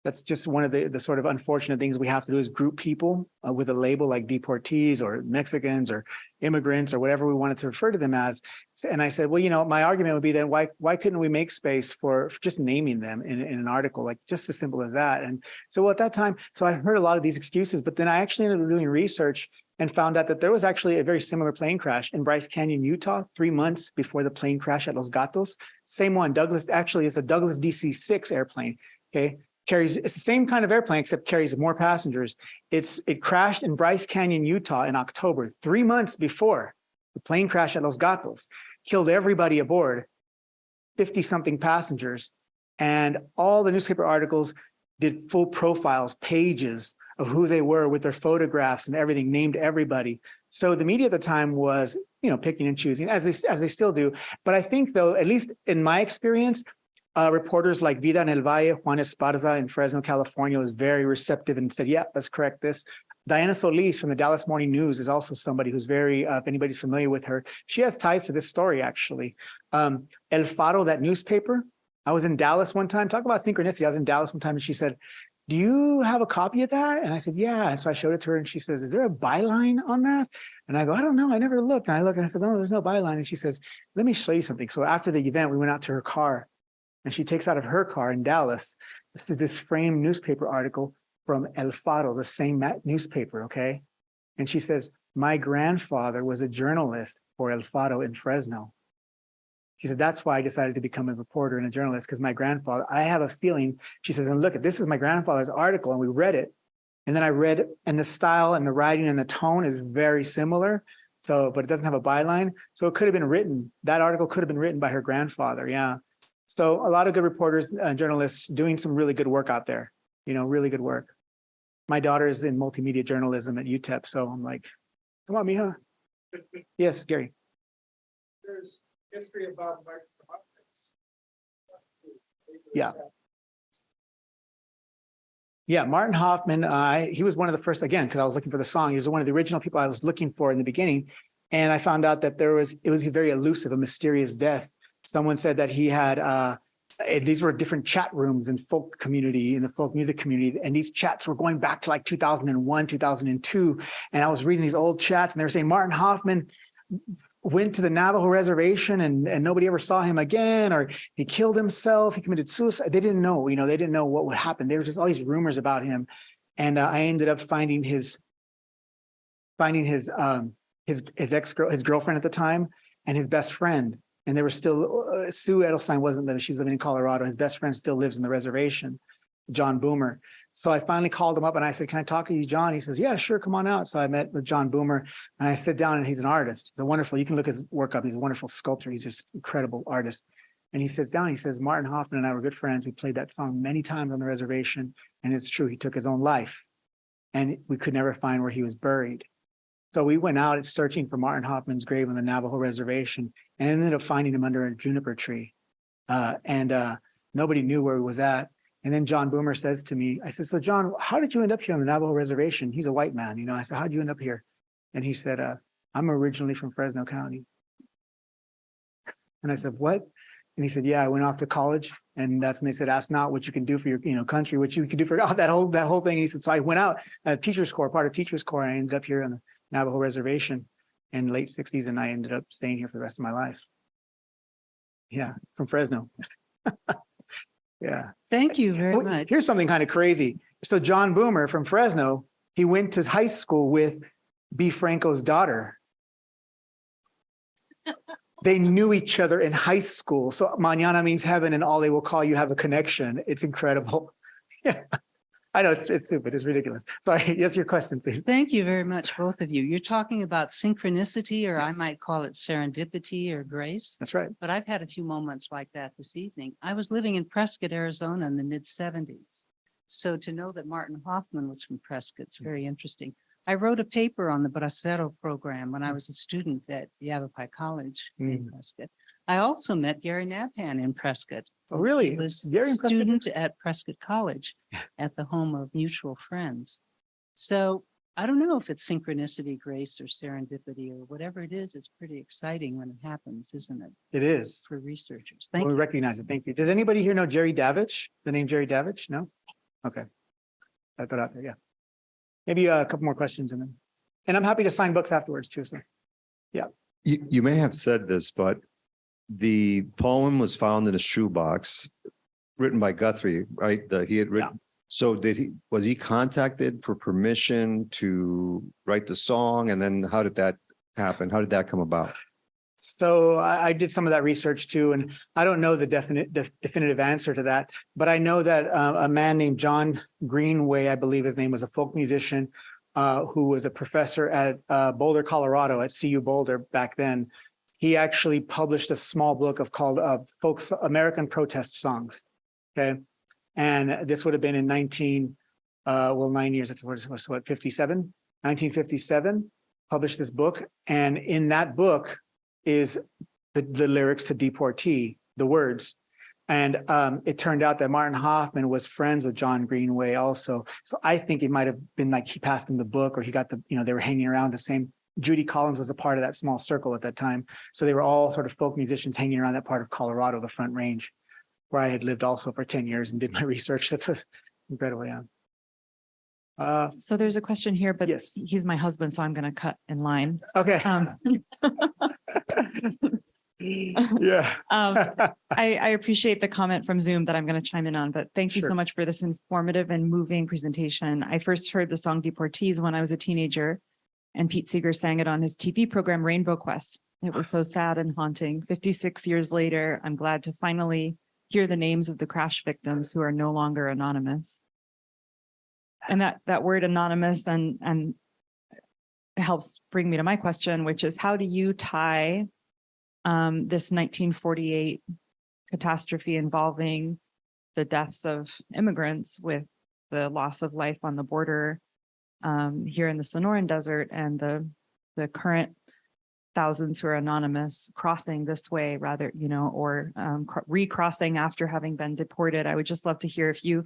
Speaker 3: that's just one of the sort of unfortunate things we have to do is group people with a label like deportees or Mexicans or immigrants or whatever we wanted to refer to them as. And I said, well, my argument would be then why couldn't we make space for just naming them in an article, like just as simple as that? And so at that time, so I heard a lot of these excuses, but then I actually ended up doing research and found out that there was actually a very similar plane crash in Bryce Canyon, Utah, 3 months before the plane crash at Los Gatos. Same one, it's a Douglas DC-6 airplane, okay? It's the same kind of airplane, except carries more passengers. It crashed in Bryce Canyon, Utah in October, 3 months before the plane crash at Los Gatos, killed everybody aboard, 50-something passengers. And all the newspaper articles did full profiles, pages of who they were with their photographs and everything, named everybody. So the media at the time was, picking and choosing, as they still do. But I think, though, at least in my experience, reporters like Vida en el Valle, Juan Esparza in Fresno, California, was very receptive and said, yeah, let's correct this. Diana Solis from the Dallas Morning News is also somebody who's very, if anybody's familiar with her, she has ties to this story, actually. El Faro, that newspaper, I was in Dallas one time, talk about synchronicity. I was in Dallas one time and she said, do you have a copy of that? And I said, yeah. And so I showed it to her and she says, is there a byline on that? And I go, I don't know. I never looked. And I look and I said, no, there's no byline. And she says, let me show you something. So after the event, we went out to her car. And she takes out of her car in Dallas, this framed newspaper article from El Faro, the same newspaper, okay? And she says, my grandfather was a journalist for El Faro in Fresno. She said, that's why I decided to become a reporter and a journalist, because my grandfather, I have a feeling, she says, and look, this is my grandfather's article, and we read it. And then I read, and the style and the writing and the tone is very similar. So, but it doesn't have a byline. So it could have been written, that article could have been written by her grandfather, yeah. So a lot of good reporters and journalists doing some really good work out there, really good work. My daughter's in multimedia journalism at UTEP. So I'm like, come on, Mija. Yes, Gary.
Speaker 11: There's history about Martin Hoffman.
Speaker 3: Yeah. Yeah, Martin Hoffman, he was one of the first, again, because I was looking for the song. He was one of the original people I was looking for in the beginning. And I found out that it was very elusive, a mysterious death. Someone said that he had, these were different chat rooms in the folk music community. And these chats were going back to like 2001, 2002. And I was reading these old chats and they were saying Martin Hoffman went to the Navajo reservation and nobody ever saw him again, or he killed himself, he committed suicide. They didn't know, they didn't know what would happen. There were just all these rumors about him. And I ended up finding his girlfriend at the time and his best friend. And they were still, Sue Edelstein wasn't living, she's living in Colorado. His best friend still lives in the reservation, John Boomer. So I finally called him up and I said, can I talk to you, John? He says, yeah, sure. Come on out. So I met with John Boomer and I sit down and he's an artist. He's a wonderful, you can look his work up. He's a wonderful sculptor. He's just incredible artist. And he sits down, he says, Martin Hoffman and I were good friends. We played that song many times on the reservation. And it's true, he took his own life and we could never find where he was buried. So we went out searching for Martin Hoffman's grave on the Navajo reservation and ended up finding him under a juniper tree. Nobody knew where he was at. And then John Boomer says to me, I said, so John, how did you end up here on the Navajo reservation? He's a white man, you know. I said, how did you end up here? And he said, I'm originally from Fresno County. And I said, what? And he said, yeah, I went off to college. And that's when they said, ask not what you can do for your country, what you can do for that whole thing. And he said, so I went out teacher's corps, part of teacher's corps. And I ended up here on the Navajo reservation in the late 60s. And I ended up staying here for the rest of my life. Yeah, from Fresno. Yeah.
Speaker 10: Thank you very much.
Speaker 3: Here's something kind of crazy. So John Boomer from Fresno, he went to high school with B. Franco's daughter. They knew each other in high school. So mañana means heaven and all they will call you have a connection. It's incredible. Yeah. I know it's stupid. It's ridiculous. Sorry. Yes, your question, please.
Speaker 10: Thank you very much, both of you. You're talking about synchronicity, or
Speaker 3: Yes.
Speaker 10: I might call it serendipity or grace.
Speaker 3: That's right.
Speaker 10: But I've had a few moments like that this evening. I was living in Prescott, Arizona in the mid-70s. So to know that Martin Hoffman was from Prescott's very interesting. I wrote a paper on the bracero program when I was a student at Yavapai College in Prescott. I also met Gary Nabhan in Prescott.
Speaker 3: Oh, really?
Speaker 10: He was
Speaker 3: Gary
Speaker 10: a
Speaker 3: in Prescott?
Speaker 10: student at Prescott College at the home of mutual friends. So I don't know if it's synchronicity, grace, or serendipity, or whatever it is. It's pretty exciting when it happens, isn't it?
Speaker 3: It is.
Speaker 10: For researchers.
Speaker 3: Well,
Speaker 10: Thank
Speaker 3: we
Speaker 10: you.
Speaker 3: recognize it. Thank you. Does anybody here know Jerry Davich? The name Jerry Davich? No? Okay. I thought out there. Yeah. Maybe a couple more questions and I'm happy to sign books afterwards too. So
Speaker 12: You may have said this, but the poem was found in a shoebox written by Guthrie, right? He had written.
Speaker 3: Yeah.
Speaker 12: So was he contacted for permission to write the song? And then how did that happen? How did that come about?
Speaker 3: So I did some of that research too, and I don't know the definitive answer to that, but I know that a man named John Greenway, I believe his name, was a folk musician who was a professor at Boulder, Colorado, at CU Boulder back then. He actually published a small book called Folks American Protest Songs. Okay, and this would have been in 9 years after what 1957. Published this book, and in that book is the lyrics to Deportee, the words. And it turned out that Martin Hoffman was friends with John Greenway also. So I think it might have been like he passed him the book, or he got they were hanging around the same. Judy Collins was a part of that small circle at that time. So they were all sort of folk musicians hanging around that part of Colorado, the Front Range, where I had lived also for 10 years and did my research. That's incredible, yeah.
Speaker 2: So there's a question here, but
Speaker 3: Yes.
Speaker 2: he's my husband, so I'm going to cut in line.
Speaker 3: Okay. Yeah.
Speaker 2: I appreciate the comment from Zoom that I'm going to chime in on, but thank you
Speaker 3: Sure.
Speaker 2: so much for this informative and moving presentation. I first heard the song Deportees when I was a teenager, and Pete Seeger sang it on his TV program Rainbow Quest. It was so sad and haunting. 56 years later, I'm glad to finally hear the names of the crash victims who are no longer anonymous. And that word anonymous and helps bring me to my question, which is, how do you tie this 1948 catastrophe involving the deaths of immigrants with the loss of life on the border here in the Sonoran Desert and the current thousands who are anonymous crossing this way rather, or recrossing after having been deported? I would just love to hear if you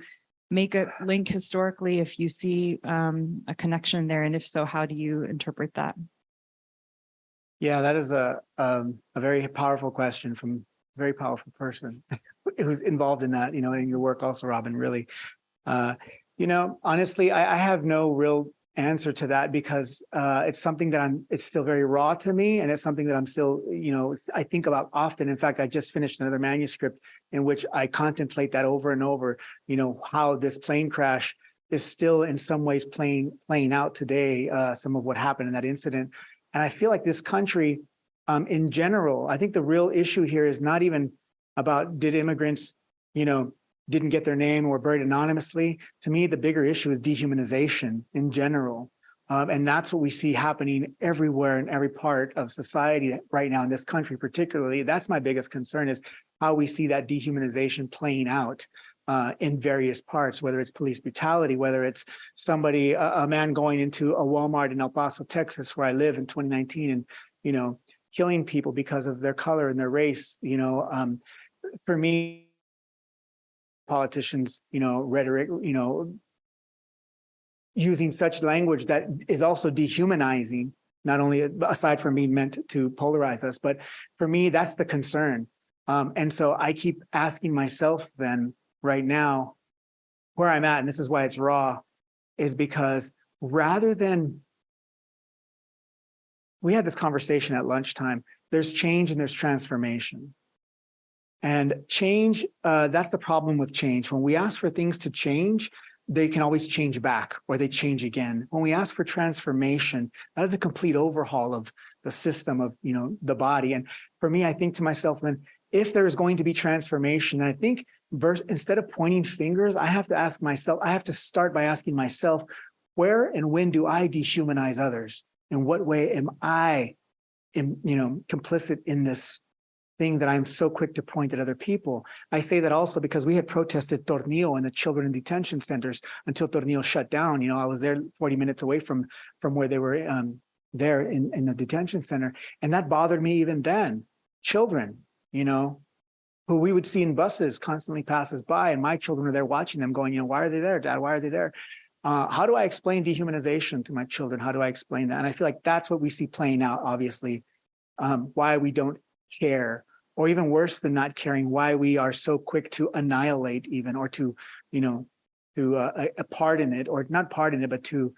Speaker 2: make a link historically, if you see a connection there, and if so, how do you interpret that?
Speaker 3: Yeah, that is a very powerful question from a very powerful person who's involved in that, in your work also, Robin, really. Honestly, I have no real answer to that because it's something that it's still very raw to me. And it's something that I'm still, I think about often. In fact, I just finished another manuscript in which I contemplate that over and over, how this plane crash is still in some ways playing out today, some of what happened in that incident. And I feel like this country, in general, I think the real issue here is not even about did immigrants, didn't get their name or buried anonymously. To me, the bigger issue is dehumanization in general. And that's what we see happening everywhere in every part of society right now in this country, particularly. That's my biggest concern, is how we see that dehumanization playing out in various parts, whether it's police brutality, whether it's somebody, a man going into a Walmart in El Paso, Texas, where I live, in 2019, and, killing people because of their color and their race. For me, politicians, rhetoric, using such language that is also dehumanizing, not only aside from being meant to polarize us, but for me, that's the concern. And so I keep asking myself then right now where I'm at, and this is why it's raw, is because rather than, we had this conversation at lunchtime, there's change and there's transformation. And change, that's the problem with change. When we ask for things to change, they can always change back, or they change again. When we ask for transformation, that is a complete overhaul of the system of, the body. And for me, I think to myself, then, if there is going to be transformation, and I think instead of pointing fingers, I have to ask myself, I have to start by asking myself, where and when do I dehumanize others? In what way am I, complicit in this thing that I'm so quick to point at other people? I say that also because we had protested Tornillo and the children in detention centers until Tornillo shut down. I was there 40 minutes away from where they were there in the detention center. And that bothered me even then. Children, who we would see in buses constantly passes by, and my children are there watching them going, why are they there, Dad? Why are they there? How do I explain dehumanization to my children? How do I explain that? And I feel like that's what we see playing out, obviously, why we don't care, or even worse than not caring, why we are so quick to annihilate even, or to, pardon it, or not pardon it, but to,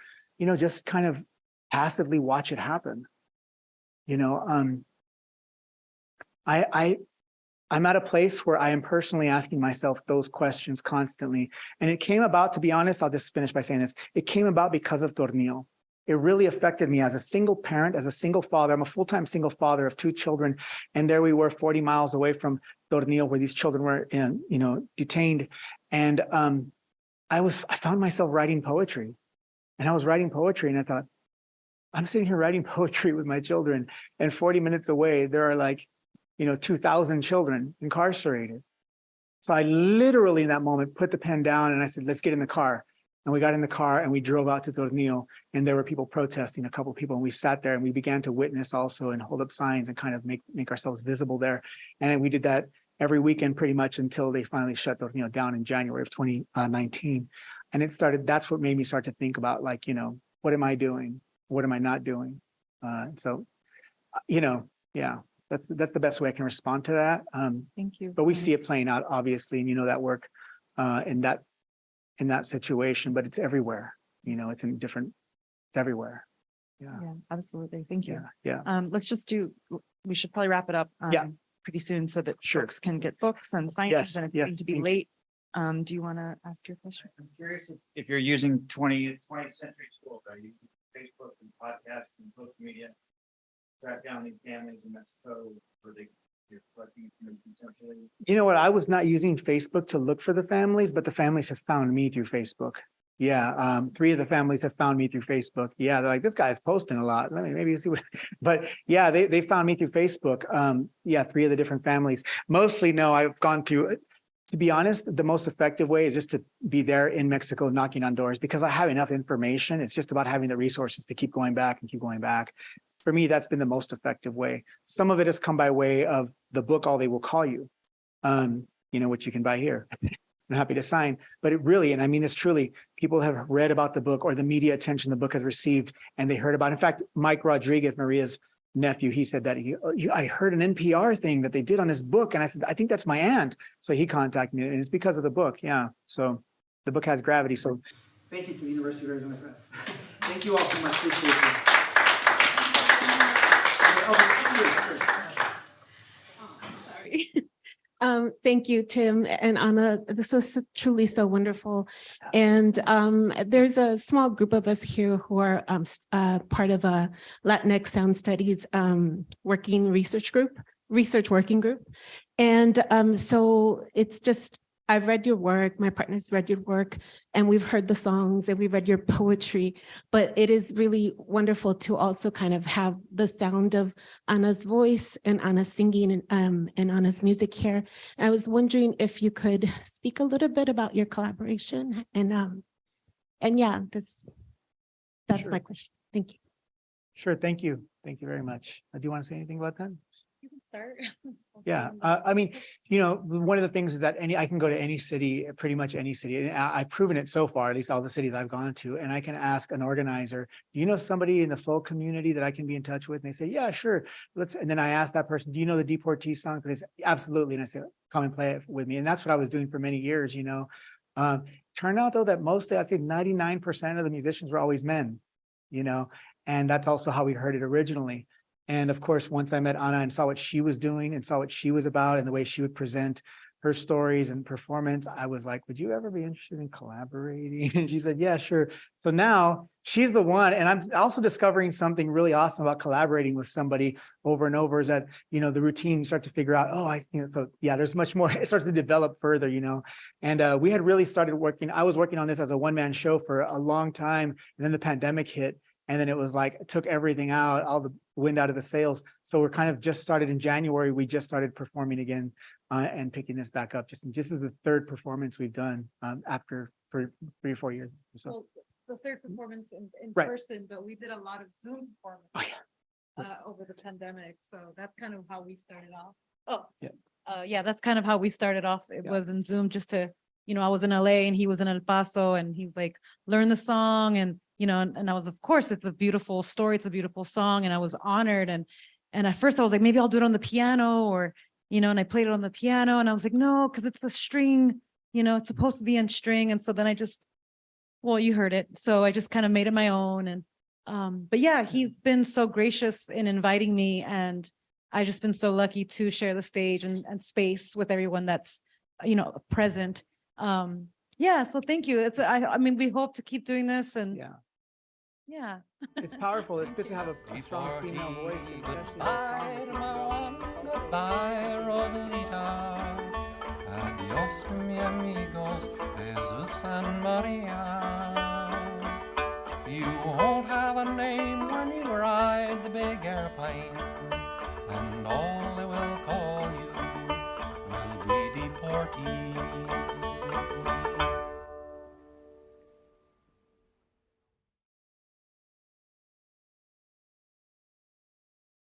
Speaker 3: just kind of passively watch it happen. I'm at a place where I am personally asking myself those questions constantly. And it came about, to be honest, I'll just finish by saying this. It came about because of Tornillo. It really affected me as a single parent, as a single father. I'm a full-time single father of 2 children. And there we were 40 miles away from Tornillo, where these children were detained. And I found myself writing poetry. And I was writing poetry, and I thought, I'm sitting here writing poetry with my children. And 40 minutes away, there are 2,000 children incarcerated. So I literally in that moment put the pen down and I said, let's get in the car. And we got in the car and we drove out to Tornillo, and there were people protesting, a couple of people. And we sat there and we began to witness also and hold up signs and kind of make ourselves visible there. And we did that every weekend pretty much until they finally shut Tornillo down in January of 2019. And that's what made me start to think about what am I doing? What am I not doing? Yeah. That's the best way I can respond to that.
Speaker 2: Thank you.
Speaker 3: But we see it playing out, obviously, and that work in that situation, but it's everywhere. It's everywhere. Yeah,
Speaker 2: absolutely. Thank you.
Speaker 3: Yeah.
Speaker 2: We should probably wrap it up pretty soon so that folks can get books and sign ups, and it's going to be late. Do you want to ask your question?
Speaker 8: I'm curious if you're using 20th century tools. Are you using Facebook and podcasts and social media? Track down these families in Mexico, where you're collecting information essentially?
Speaker 3: You know what? I was not using Facebook to look for the families, but the families have found me through Facebook. Yeah. 3 of the families have found me through Facebook. Yeah. They're like, this guy's posting a lot. Let me maybe see what, but yeah, they found me through Facebook. 3 of the different families. Mostly, no, I've gone through, to be honest, the most effective way is just to be there in Mexico, knocking on doors, because I have enough information. It's just about having the resources to keep going back and keep going back. For me, that's been the most effective way. Some of it has come by way of the book, All They Will Call You, which you can buy here. I'm happy to sign. But it really, and I mean this truly, people have read about the book, or the media attention the book has received, and they heard about it. In fact, Mike Rodriguez, Maria's nephew, he said that I heard an NPR thing that they did on this book. And I said, I think that's my aunt. So he contacted me, and it's because of the book. Yeah. So the book has gravity. So thank you to the University of Arizona Press. Thank you all so much. Appreciate it.
Speaker 13: Thank you, Tim and Anna. This was truly so wonderful. And there's a small group of us here who are part of a Latinx Sound Studies research working group. And so it's just, I've read your work, my partner's read your work, and we've heard the songs and we've read your poetry, but it is really wonderful to also kind of have the sound of Anna's voice and Anna's singing and Anna's music here. And I was wondering if you could speak a little bit about your collaboration and yeah, that's
Speaker 3: Sure.
Speaker 13: my question. Thank you.
Speaker 3: Sure, thank you. Thank you very much. Do you want to say anything about that?
Speaker 4: You can start.
Speaker 3: Yeah, I mean, you know, one of the things is that I can go to any city, pretty much any city. And I've proven it so far, at least all the cities I've gone to, and I can ask an organizer, do you know somebody in the folk community that I can be in touch with? And they say, yeah, sure. And then I ask that person, do you know the Deportee Song? They say, absolutely. And I say, come and play it with me. And that's what I was doing for many years, you know. Turned out though that mostly, I'd say 99% of the musicians were always men, you know, and that's also how we heard it originally. And of course, once I met Anna and saw what she was doing and saw what she was about and the way she would present her stories and performance, I was like, would you ever be interested in collaborating? And she said, yeah, sure. So now she's the one. And I'm also discovering something really awesome about collaborating with somebody over and over is that, you know, the routine, you start to figure out, so yeah, there's much more, it starts to develop further, you know. And we had really started working, I was working on this as a one-man show for a long time. And then the pandemic hit. And then it was like, it took everything out, all the wind out of the sails. So we're kind of just started in January. We just started performing again and picking this back up. This is the third performance we've done for 3 or 4 years. So
Speaker 4: Well, the third performance in
Speaker 3: Right.
Speaker 4: person, but we did a lot of Zoom performances over the pandemic. So that's kind of how we started off. Yeah, that's kind of how we started off. It was in Zoom just to, you know, I was in LA and he was in El Paso and he's like, learn the song. And, you know, and I was, of course, it's a beautiful story. It's a beautiful song. And I was honored. And at first I was like, maybe I'll do it on the piano or, you know, and I played it on the piano and I was like, no, because it's a string, you know, it's supposed to be in string. And so then I just, well, you heard it. So I just kind of made it my own. And, but yeah, he's been so gracious in inviting me and I've just been so lucky to share the stage and space with everyone that's, you know, present. Yeah, so thank you. I mean, we hope to keep doing this and yeah.
Speaker 3: it's powerful. It's good to have a strong female voice, especially
Speaker 1: Goodbye to my one, goodbye, Rosalita. Adios, mi amigos, Jesus and Maria. You won't have a name when you ride the big airplane.